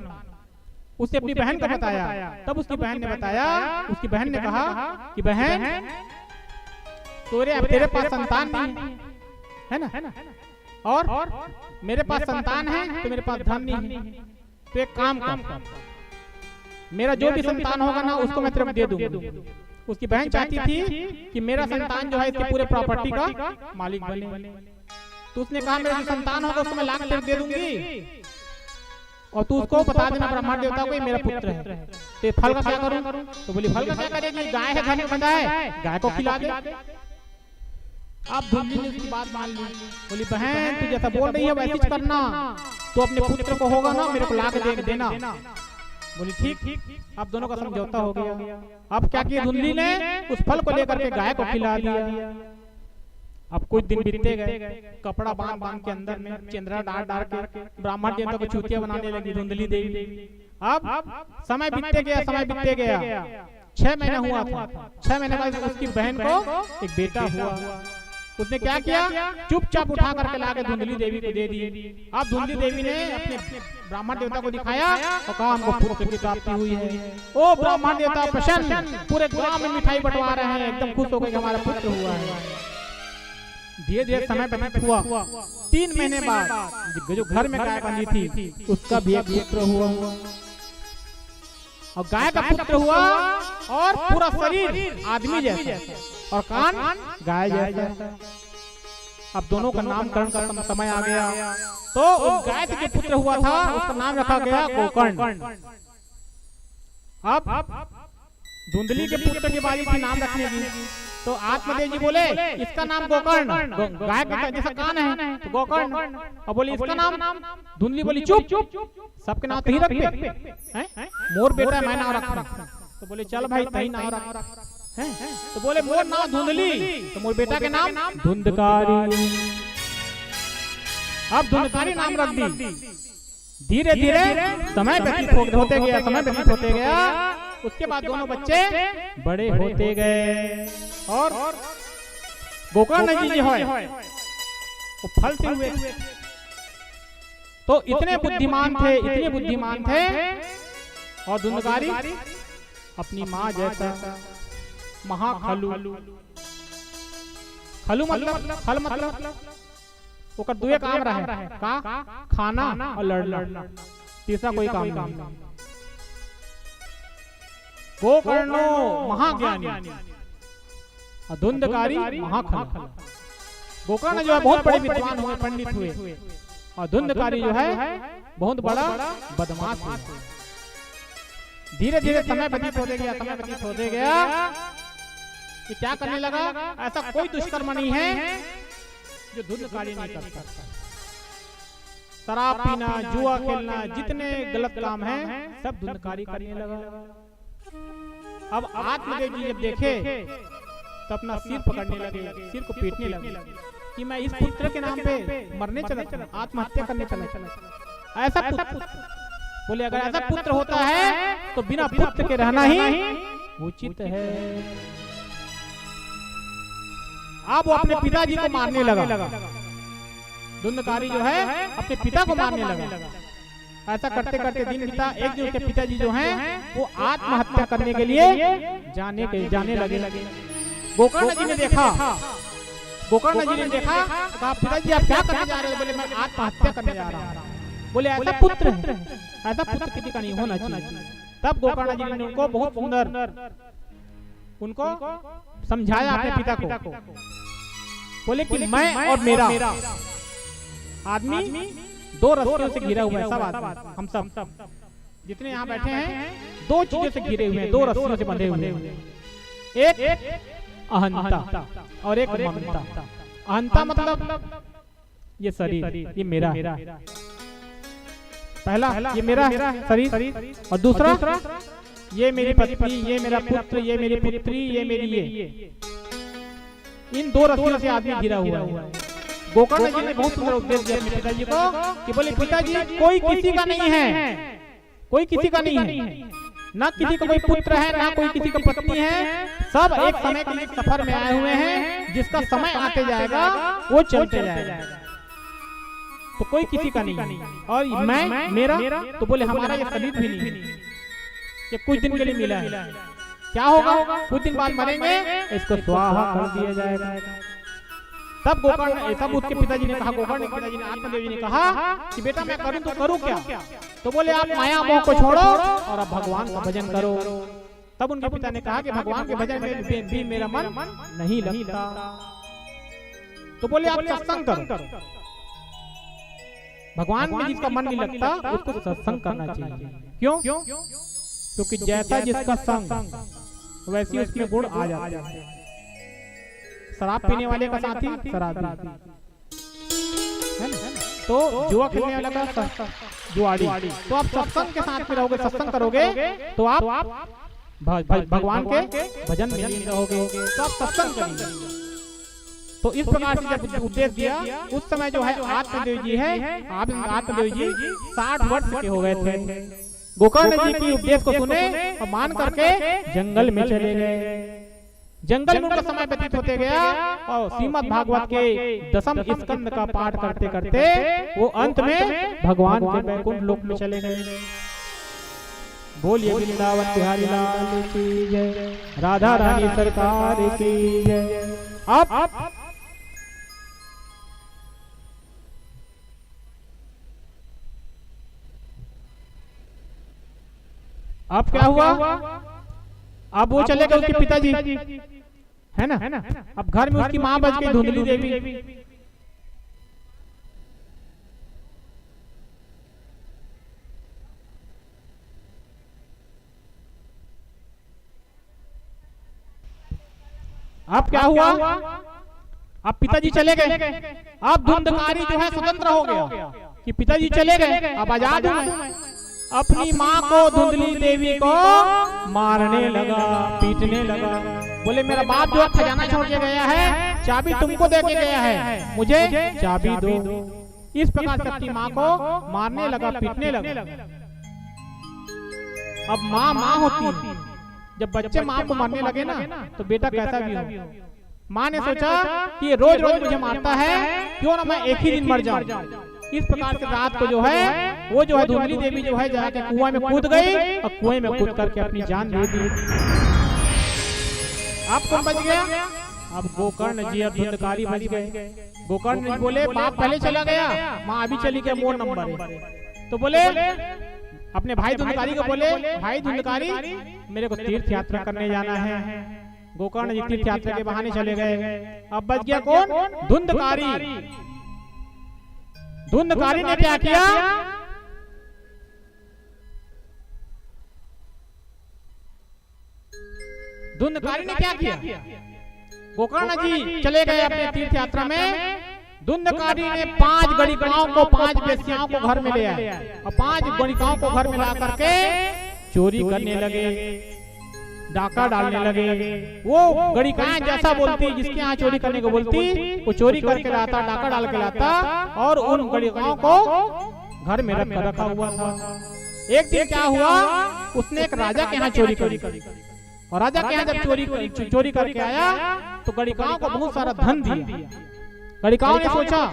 उसने अपनी बहन को बताया। तब उसकी बहन ने बताया, उसकी बहन ने कहा कि बहन तेरे पास संतान नहीं है ना, और मेरे पास संतान है तो मेरे पास धन नहीं है, तो एक काम कर, मेरा जो भी संतान होगा ना उसको मैं तेरे को दे दूंगी। उसकी बहन चाहती थी कि मेरा संतान जो है इसके पूरे प्रॉपर्टी का मालिक बने, तो उसने कहा मेरा जो संतान होगा उसको मैं लाख तेरे दे दूंगी, और तू उसको बता देना ब्रह्मा देवता को ये मेरा पुत्र है। तो फल का क्या करूं? तो बोली फल का क्या करेगी, गाय है घर में बंधा है, गाय को खिला दे। अब धुंधली ने उसकी बात मान ली, बोली बहन तू जैसा बोल रही है वैसे ही करना, तो अपने पुत्र को होगा ना मेरे को ला के देना। बोली ठीक। अब दोनों का समझौता हो गया। अब क्या किया धुंधली ने, उस फल को लेकर के गाय को खिला दिया। अब कुछ दिन बीतते गए, कपड़ा बांध के अंदर में चंद्रा डाल के ब्राह्मण देवता को चूतिया बनाने लगी धुंधली देवी। अब समय बीतते गया, 6 महीना हुआ था। 6 महीने बाद उसकी बहन को एक बेटा हुआ। उसने क्या किया, चुपचाप उठा करके लाके धुंधली देवी को दे दी। अब धुंधली देवी ने अपने ब्राह्मण देवता को दिखाया और कहा हमको पुत्र की प्राप्ति हुई है। ओ ब्राह्मण देवता प्रसन्न, पूरे गांव में मिठाई बंटवा रहे हैं, एकदम खुश हो गए कि हमारा पुत्र हुआ है। धीरे धीरे समय व्यतीत हुआ। 3 महीने बाद जो घर में गाय बंधी थी उसका भी एक पुत्र हुआ। और गाय का पुत्र हुआ और पूरा शरीर आदमी जैसा और कान गाय जैसा। अब दोनों का नामकरण का समय आ गया। तो उस गाय से जो पुत्र हुआ था उसका नाम रखा गया गोकर्ण। अब धुंधली के पुत्र की बारी थी नाम रखने की, तो आत्मदेव जी बोले इसका नाम गोकर्ण, गाय का जैसा कान है तो गोकर्ण। और बोले इसका नाम, धुंधली बोली चुप, सबके नाम तो ही रखते हैं, मोर बेटा मैं नाम रखा। तो बोले चल भाई तही नाम रख। तो बोले मोर नाम धुंधली, तो मोर बेटा के नाम धुंधकारी। अब धुंधकारी नाम रख दी। धीरे धीरे समय व्यतीत होते गया, समय व्यतीत होते गया। उसके बाद दोनों बच्चे बड़े होते गए और गोकर्ण जी जो है वो फल से हुए। तो इतने बुद्धिमान थे, इतने बुद्धिमान थे। और धुंधकारी अपनी माँ जैसा महाखलु, खलु मतलब खल मतलब ओकर दुए काम रहे का खाना और लड़ना, तीसरा कोई काम नहीं। गोकर्णो महाज्ञानी और धुंधकारी महाखल। गोकर्ण जो है बहुत बड़े विद्वान हुए, पंडित हुए। और धुंधकारी जो है बहुत बड़ा बदमाश हुआ। धीरे धीरे समय व्यतीत होते गया, समय व्यतीत होते गया कि क्या करने लगा, ऐसा कोई दुष्कर्म नहीं है जो धुंधकारी नहीं करता। शराब पीना, जुआ खेलना, जितने गलत काम हैं सब धुंधकारी करने लगा। अब आत्मदेव जी जब देखे तो अपना सिर पकड़ने लगे, सिर को पीटने लगे कि मैं इस पुत्र के नाम पे मरने चला, आत्महत्या करने चला। ऐसा पुत्र, बोले अगर ऐसा पुत्र होता है तो बिना पुत्र के रहना ही उचित है। अब वो अपने पिताजी को मारने लगा। धुंधकारी जो है अपने पिता को मारने लगा। ऐसा करते करते दिन बीता। एक दिन उसके पिताजी जो हैं वो आत्महत्या करने के लिए जाने लगे। गोकर्ण जी ने देखा, कहा पिताजी आप क्या करने जा रहे हो? बोले मैं आत्महत्या करने जा रहा हूँ। बोले ऐसा पुत्र है, ऐसा पुत्र किसी का नहीं होना चाहिए। तब गोकर्ण जी ने उनको बहुत सुंदर उनको समझाया अपने पिता को। बोले कि मैं और मेरा आदमी 2 रस्सियों से घिरा हुआ है। सब आदमी, हम सब जितने यहाँ बैठे हैं 2 चीजों से घिरे हुए हैं, 2 रस्सियों से बंधे हुए हैं। एक अहंता और एक ममता। अहंता मतलब ये शरीर, ये मेरा, पहला ये मेरा शरीर, और दूसरा ये मेरी पत्नी, ये मेरा पुत्र, ये मेरी पुत्री, ये मेरी ये। इन 2 रस्सियों से आदमी घिरा हुआ है। गोकर्ण जी ने बहुत सुंदर उपदेश दिया अपने पिताजी को कि बोले पिताजी कोई किसी का नहीं है, कोई किसी का नहीं है, ना किसी का कोई पुत्र है, ना कोई किसी का पत्नी है। सब एक समय के लिए सफर में आए हुए हैं, जिसका समय आते जाएगा वो चलते जाएगा। तो कोई किसी का नहीं। और मैं मेरा, तो बोले हमारा ये शरीर भी नहीं, ये कुछ दिन के लिए मिला है। क्या होगा? कुछ दिन बाद मरेंगे, इसको स्वाहा कर दिया जाएगा। तब गोकर्ण, तब उसके पिताजी ने कहा, गोकर्ण के पिताजी ने, आत्मदेव जी ने कहा कि बेटा मैं करूं तो करूं क्या? तो बोले आप माया मोह को छोड़ो और अब भगवान का भजन करो। तब उनके पिता ने कहा कि भगवान के भजन में भी मेरा मन नहीं लगता। तो बोले आप सत्संग करो। भगवान में जिसका मन नहीं लगता उसको सत्संग करना चाहिए। क्यों? क्योंकि जैसा जिसका संग वैसी उसमें गुण आ जाते हैं। शराब पीने वाले का साथी शराबी है ना, तो जुआ खेलने वाला का जुआड़ी। तो आप सत्संग के साथ में रहोगे, सत्संग करोगे तो आप भगवान के भजन में लीन रहोगे, तो आप सत्संग करेंगे। तो इस प्रकार से जब उपदेश दिया, उस समय जो है आत्मदेव जी है, आत्मदेव जी 60 वर्ष के हो गए थे। गोकर्ण जी की उपदेश को सुने और मान करके जंगल में चले गए। जंगल में उनका समय व्यतीत होते गया और श्रीमद् भागवत के 10वें स्कंद का पाठ करते करते वो अंत में भगवान के वैकुंठ लोक में चले गए। बोलिए वृंदावन बिहारी लाल की जय, राधा रानी सरकार की जय। अब अब क्या हुआ? अब वो चले गए उसके पिताजी, है ना? अब घर में उसकी माँ बच गई धुंधली देवी। अब क्या हुआ? अब पिताजी चले गए। अब धुंधकारी जो है स्वतंत्र हो गया कि पिताजी चले गए, अब आजाद हूं मैं। अपनी माँ को धुंधली देवी को मारने लगा, पीटने लगा। बोले मेरा बाप जो खजाना छोड़ के गया है, चाबी तुमको दे के गया है, मुझे चाबी दो। इस प्रकार से अपनी माँ को मारने लगा, पीटने लगा। अब माँ होती है, जब बच्चे माँ को मारने लगे ना तो बेटा कैसा भी हो। माँ ने सोचा कि ये रोज रोज मुझे मारता है, क्यों ना मैं एक ही दिन मर जाऊं। इस प्रकार से रात को जो है वो जो है धुंधली देवी जो है जाके कुआं में कूद गई और कुएं में कूद करके अपनी जान दे दी। अब कौन बच गया? अब गोकर्ण जी और धुंधकारी बच गए। गोकर्ण जी बोले बाप पहले चला गया, माँ अभी चली गया, मोर नंबर है। तो बोले अपने भाई धुंधकारी को बोले भाई धुंधकारी मेरे को तीर्थ यात्रा करने जाना है। गोकर्ण जी तीर्थ यात्रा के बहाने चले गए। अब बच गया कौन? धुंधकारी। धुंधकारी ने क्या किया? धुंधकारी ने क्या किया? गोकर्ण जी चले गए अपने तीर्थ यात्रा में। धुंधकारी ने 5 गणिकाओं को, 5 वेश्याओं को घर में ले आया और 5 गणिकाओं को घर में ला करके चोरी करने लगे, डाका डालने लगे। वो गणिकाएं जैसा बोलती, जिसके यहाँ चोरी करने को बोलती, वो चोरी करके लाता, डाका डाल के लाता और उन गणिकाओं को घर में रखा हुआ था। एक दिन क्या हुआ, उसने एक राजा के यहाँ चोरी करी और राजा के यहाँ जब चोरी करके आया तो गणिकाओं को बहुत सारा धन दिया। गणिकाओं ने सोचा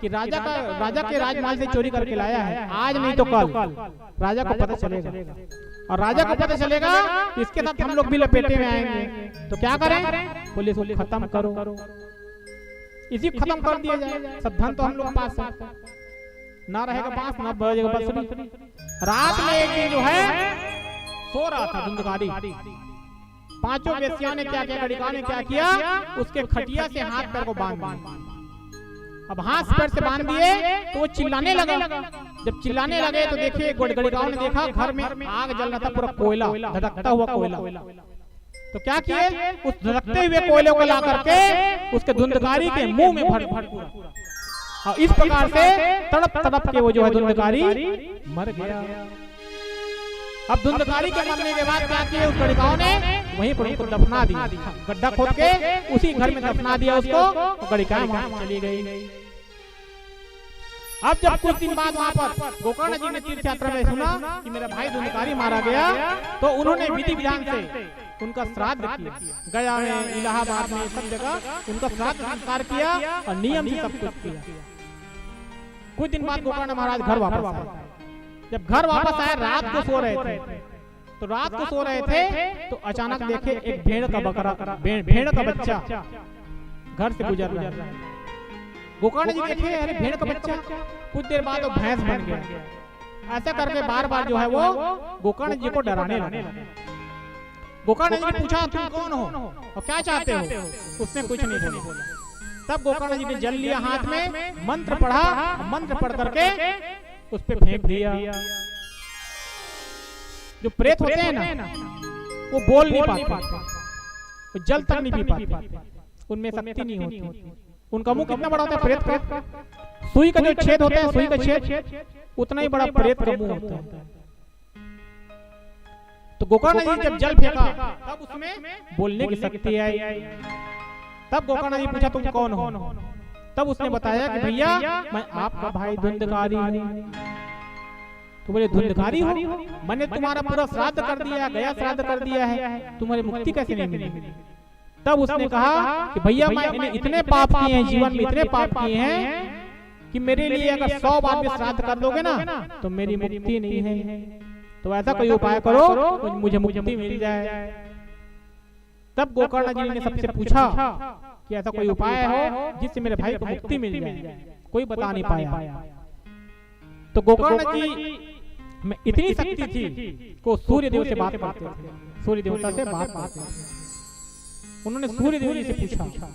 कि राजा के राजमहल से चोरी करके लाया है, आज नहीं तो कल राजा को पता चलेगा और राजा को पता चलेगा इसके साथ हम लोग भी लपेटे में आएंगे। तो क्या करें? बोले इसको खत्म करो, इसी को खत्म कर दिया जाए। सब धन तो हम लोग पास है, ना रहेगा बांस ना बजेगा बांसुरी। रात में एक दिन जो है सो रहा था धुंधकारी। 5 वेश्याओं ने क्या किया, गणिकाओं ने क्या किया, उसके खटिया से हाथ पैर को बांध दिया। अब हाथ पैर से बांध दिए तो वो चिल्लाने लगा। जब चिल्लाने लगे तो देखिए गणिकाओं ने देखा घर में आग जल रहा था, पूरा कोयला, धधकता हुआ कोयला। तो क्या किए, उस धधकते हुए कोयले को ला करके उसके धुंधकारी के मुंह में भर और इस प्रकार से तड़प तड़प के वो जो है धुंधकारी मर गया। अब धुंधकारी के मरने के बाद क्या किए, उस गणिकाओं ने वहीं पर उनको दफना दिया, गड्ढा खोद के उसी घर में दफना दिया उसको और गणिकाएं वहां चली गई। अब जब कुछ दिन बाद वहां पर गोकर्ण जी ने तीर्थ यात्रा में सुना कि मेरा भाई धुंधकारी मारा गया, तो उन्होंने विधि विधान से उनका श्राद्ध किया। गया में, इलाहाबाद में, सब जगह उनका श्राद्ध संस्कार किया और नियम से सब कुछ किया। कुछ दिन बाद गोकर्ण महाराज घर वापस आए। जब घर वापस आए रात को सो रहे थे, तो रात को सो रहे थे तो अचानक देखे एक भेड़ का बच्चा घर से गुजर रहा है। गोकर्ण जी देखे अरे भेड़ का बच्चा, कुछ देर बाद वो भैंस बन गया। ऐसा करके बार बार जो है वो गोकर्ण जी को डराने लगे। गोकर्ण जी ने पूछा तुम कौन हो और क्या चाहते हो? उसने कुछ नहीं बोला। तब गोकर्ण जी ने जल लिया हाथ में, मंत्र पढ़ा, मंत्र पढ़ करके उस पे फेंक दिया। जो प्रेत होते हैं ना वो बोल नहीं पाते, वो जल तक नहीं पी पाते, उनमें शक्ति नहीं होती। उनका मुंह कितना बड़ा होता है प्रेत का, सुई का जो छेद होता है, सुई का छेद उतना ही बड़ा प्रेत का मुंह होता है। तो गोकर्ण जी जब जल फेंका तब उसमें बोलने की शक्ति आई। तब गोकर्ण जी पूछा तुम कौन हो? तब उसने बताया कि भैया मैं आपका भाई धुंधकारी हूँ। तो बोले धुंधकारी हो? मैंने तुम्हारा पूरा श्राद्ध कर दिया, गया श्राद्ध कर दिया है, तुम्हारी मुक्ति कैसे नहीं मिली? तब उसने कहा कि भैया मैंने इतने पाप किए हैं, जीवन में इतने पाप किए हैं कि मेरे लिए अगर 100 बार भी श्राद्ध कर दोगे ना तो मेरी मुक्ति नहीं है। तो ऐसा कोई उपाय करो तो मुझे मुक्ति मिल जाए। तब गोकर्ण जी ने सबसे पूछा कि ऐसा कोई उपाय हो जिससे मेरे भाई को मुक्ति मिल जाए। कोई बता नहीं पाया। तो गोकर्ण जी में इतनी शक्ति थी को सूर्य देव से बात करते थे, सूर्य देवता से बात करते थे। उन्होंने सूर्य देव जी से पूछा,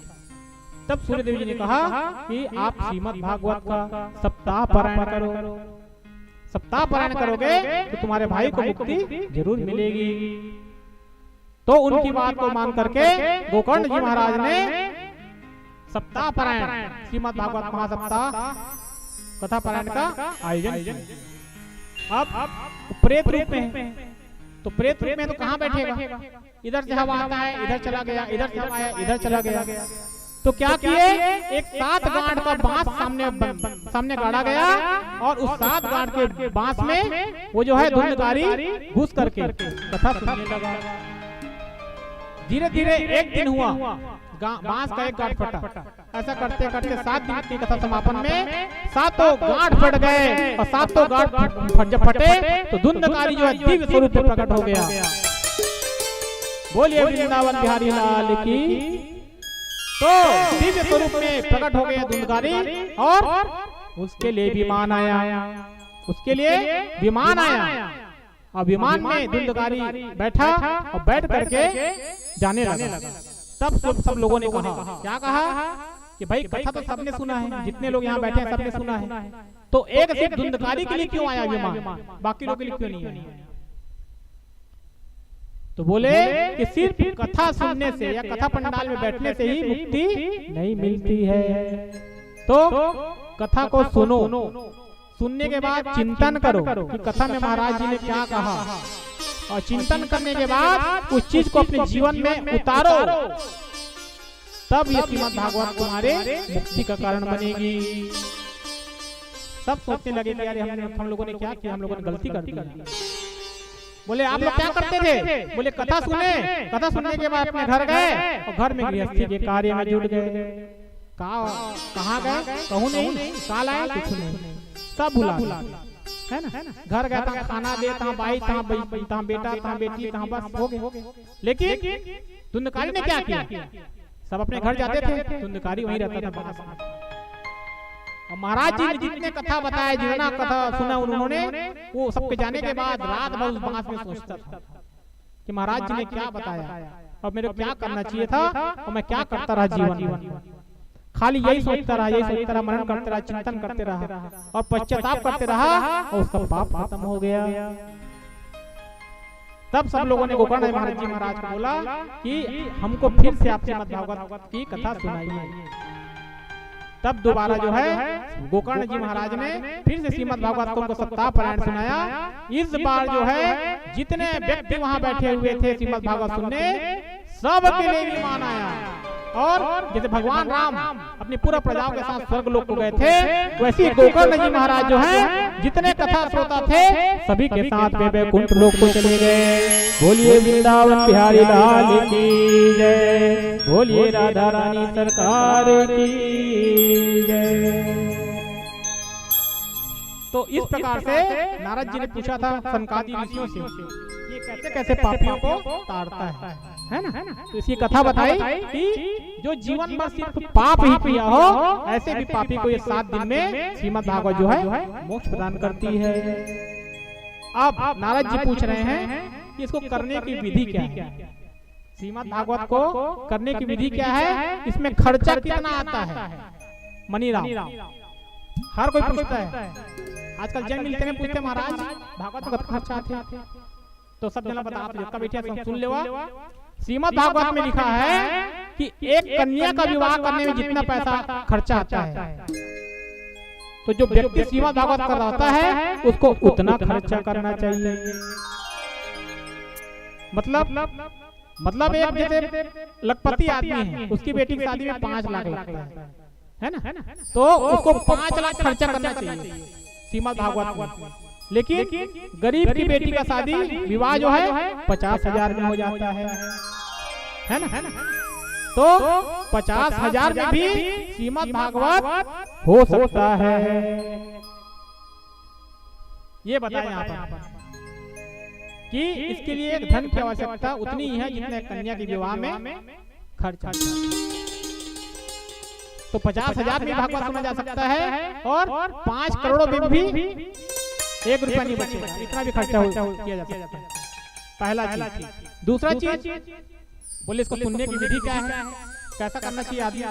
तब सूर्य देव जी ने कहा कि आप श्रीमद् भागवत का सप्ताह पारायण करो, सप्ताह पारायण करोगे तो तुम्हारे भाई को मुक्ति जरूर मिलेगी। तो उनकी बात को मान करके गोकर्ण जी महाराज ने सप्ताह पारायण श्रीमद् भागवत महासप्ताह कथा पारायण का आयोजन। अब प्रेत रूप में, तो प्रेत रूप में तो कहाँ बैठेगा, इधर से हवा आता है इधर चला गया, इधर से हवा आया इधर चला गया। तो क्या किए, एक 7 गांठ का बांस सामने गाड़ा गया और उस 7 गांठ के बांस में वो जो है धुंधकारी घुस करके कथा सुनने लगा। धीरे धीरे एक दिन हुआ, बांस का एक गांठ फटा। ऐसा करते करते 7 दिन की कथा समापन में 7 गांठ फट गए और 7 गांठ जब फटे तो धुंधकारी जो है दिव्य स्वरूप में प्रकट हो गया। बोलिए वृंदावन बिहारी लाल की। तो दिव्य स्वरूप में प्रकट हो गया धुंधकारी और उसके लिए विमान आया, उसके लिए विमान आया और विमान में धुंधकारी बैठा और बैठ करके जाने लगा। तब सब लोगों ने कहा, क्या कहा कि भाई कथा तो सबने सुना है, जितने लोग यहाँ बैठे हैं सबने सुना है, तो एक सिर्फ धुंधकारी के लिए क्यों आया विमान, बाकी लोगों के लिए क्यों नहीं आया? तो बोले कि सिर्फ कथा सुनने से या कथा पंडाल में बैठने से ही मुक्ति नहीं मिलती है। तो कथा को सुनो, सुनने के बाद चिंतन करो कि कथा में महाराज जी ने क्या कहा, और चिंतन करने के बाद उस चीज को अपने जीवन में उतारो, तब ये श्रीमद् भागवत तुम्हारे मुक्ति का कारण बनेगी। सब सोचने लगे कि यार हम लोगों ने क्या किया, हम लोगों ने गलती कर दी। बोले आप लोग क्या करते थे? बोले कथा सुने, कथा सुनने के बाद अपने घर गए और घर में गृहस्थी के कार्य में जुट गए। कहाँ गए? कहूँ नहीं, काल आया कुछ नहीं, सब भुला है ना। घर गया था, खाना दे, तहाँ भाई, तहाँ बेटा, तहाँ बेटी, तहाँ बस हो गए। लेकिन धुंधकारी ने क्या किया? सब अपने घर जाते थे, धुंधकारी वहीं रहता था। और महाराज जी ने जितने कथा बताया, जितना कथा सुना उन्होंने, वो सबके जाने के बाद रात भर उस बांस में सोचता था कि महाराज जी ने क्या बताया और मेरे को क्या करना चाहिए था और मैं क्या करता रहा जीवन। खाली यही सोचता रहा, यही सोचता रहा, मनन करते रहा, चिंतन करते रहा और पश्चाताप करते रहा और उसका पाप खत्म हो गया। तब सब लोगों ने गोकर्ण महाराज जी महाराज को बोला कि हमको फिर से आप श्रीमद् भागवत की कथा सुनाइए। तब दोबारा जो है गोकर्ण जी महाराज ने फिर से श्रीमद् भागवत को सप्ताह पारायण सुनाया। इस बार जो है जितने व्यक्ति वहां बैठे हुए थे श्रीमद् भागवत सुनने, सब के लिए विमान आया। और जैसे भगवान राम अपनी पूरा प्रजाओं के साथ स्वर्ग लोक को गए थे, वैसे गोकर्ण जी महाराज जो है जितने कथा श्रोता थे सभी के साथ वे वैकुंठ लोक को चले गए। बोलिए वृंदावन बिहारी लाल की जय, बोलिए राधा रानी सरकार की जय। तो इस प्रकार से नारद जी ने पूछा था सनकादि ऋषियों से, ये कैसे कैसे पापियों को ताड़ता है ना। तो इसकी कथा बताई कि जो जीवन भर सिर्फ पाप ही किया हो, ऐसे भी पापी को ये 7 दिन में श्रीमद् भागवत जो है मोक्ष प्रदान करती है। अब नारद जी पूछ रहे हैं कि इसको करने की विधि क्या है, श्रीमद् भागवत को करने की विधि क्या है, इसमें खर्चा कितना आता है। मनीराम हर कोई पूछता है, आजकल जन मिलते हैं पूछते महाराज भागवत में खर्चा आते हैं, तो सब जना बता आप बैठे सुन लेवा। श्रीमद् भागवत में लिखा है कि एक कन्या का विवाह करने में जितना पैसा खर्चा आता है, तो जो व्यक्ति श्रीमद् भागवत कर रहा होता है उसको उतना खर्चा करना चाहिए। मतलब एक जैसे लखपति आदमी है, उसकी बेटी की शादी में 5 लाख लगता है ना, तो उसको 5 लाख खर्चा करना चाहिए श्रीमद् भागवत में। लेकिन गरीब की बेटी का शादी विवाह जो है 50,000 में हो जाता है ना। तो 50,000 में भी श्रीमद् भागवत हो सकता है। ये बताया यहाँ पर कि इसके लिए धन की आवश्यकता उतनी ही है जितने कन्या के विवाह में खर्च। तो 50,000 में भागवत सुना जा सकता है और 5 करोड़ में भी 1 रुपया नहीं बचेगा, इतना भी खर्चा किया जा सकता है। पहला चीज। दूसरा चीज बोले इसको सुनने की विधि क्या है, कैसा करना चाहिए आदमी।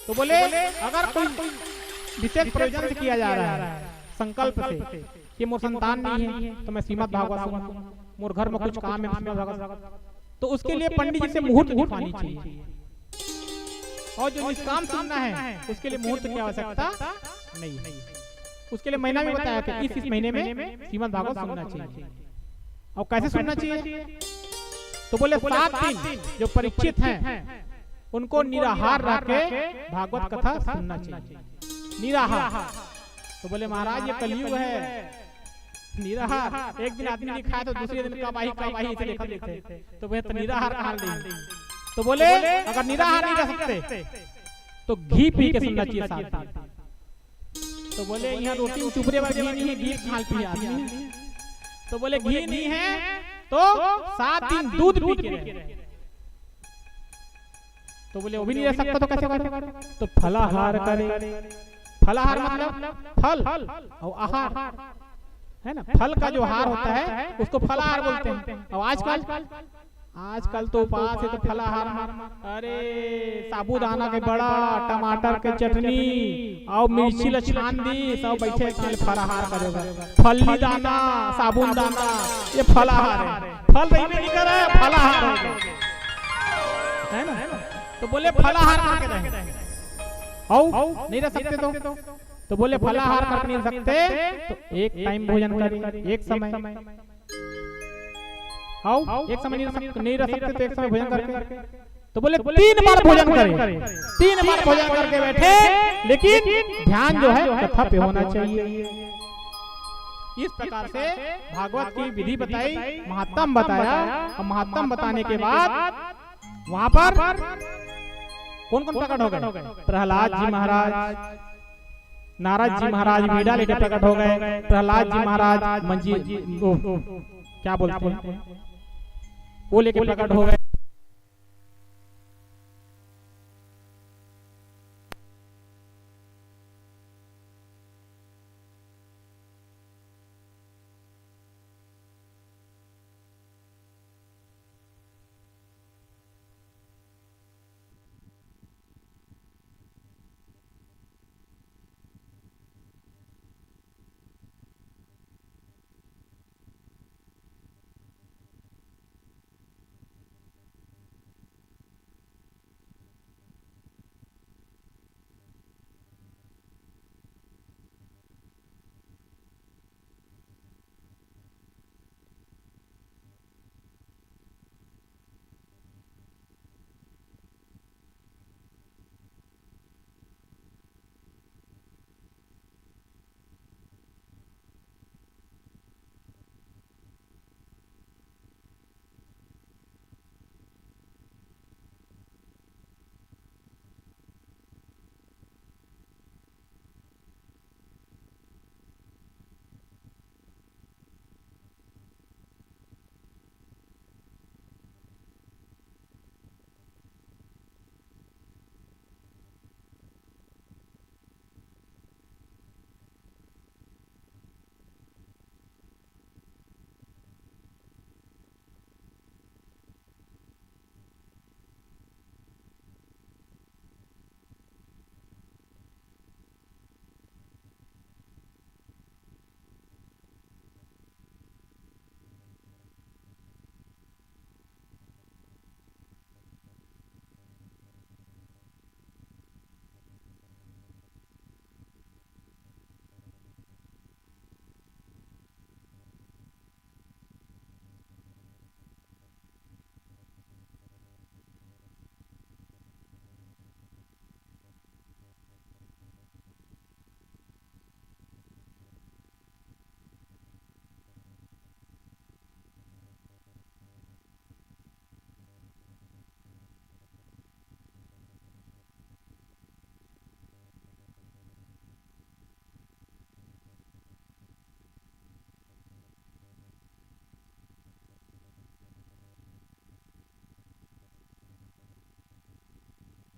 तो बोले अगर कोई विशेष प्रयोजन से किया जा रहा है, संकल्प से कि मोर संतान नहीं है तो मैं श्रीमद् भागवत सुनूं, मोर घर में कुछ काम है श्रीमद् भागवत, तो उसके लिए पंडित जी से मुहूर्त दिखवानी चाहिए। और जो निष्काम सुनना है उसके लिए मुहूर्त की आवश्यकता नहीं है। उसके लिए महीना भी बताया कि इस महीने में श्रीमद् भागवत सुनना चाहिए। और कैसे सुनना चाहिए, तो बोले 7 दिन जो परिचित हैं उनको निराहार रख के भागवत कथा सुनना चाहिए। निराहार। तो बोले महाराज ये कलयुग है, निराहार एक दिन आदमी नहीं खाए तो दूसरे दिन कबाही इसे देखा देखते, तो वह तो निराहार कहा नहीं। तो बोले अगर निराहार नहीं रह सकते तो घी पी के सुनना चाहिए 7 दिन। तो बोले यहाँ रोटी चुपड़े वाली घी नहीं है, घी खाल पी आदमी। तो बोले घी नहीं है तो 7 दिन दूध पी के रहे। तो बोले वो भी नहीं रह सकता तो कैसे करे, तो फलाहार करे। फलाहार मतलब फल और आहार है ना, फल का जो हार होता है उसको फलाहार बोलते हैं। और आजकल तो उपवास है तो फलाहार, अरे साबूदाना के बड़ा, टमाटर के चटनी और मिर्ची ल छान दी, सब बैठे फलाहार करेगा। फली दाना, साबुन दाना, ये फलाहार है। फल नहीं कर रहा है, फलाहार है ना। तो बोले फलाहार करके रहे, आओ नहीं रह सकते तो बोले फलाहार कर नहीं सकते तो एक टाइम भोजन करें, एक समय। आओ एक समय नहीं रह सकते तो एक समय भोजन करके। तो बोले 3 बार भोजन करें, 3 बार भोजन करके बैठे, लेकिन ध्यान जो है कथा पे होना चाहिए। इस प्रकार से भागवत की विधि बताई, महात्म बताया। और महात्म बताने के बाद वहां पर कौन कौन प्रकट हो गए, प्रहलाद जी महाराज, नारद जी महाराज वीणा लेकर प्रकट हो गए, प्रहलाद जी महाराज मंजी क्या बोलते हैं वो लेके प्रकट हो गए।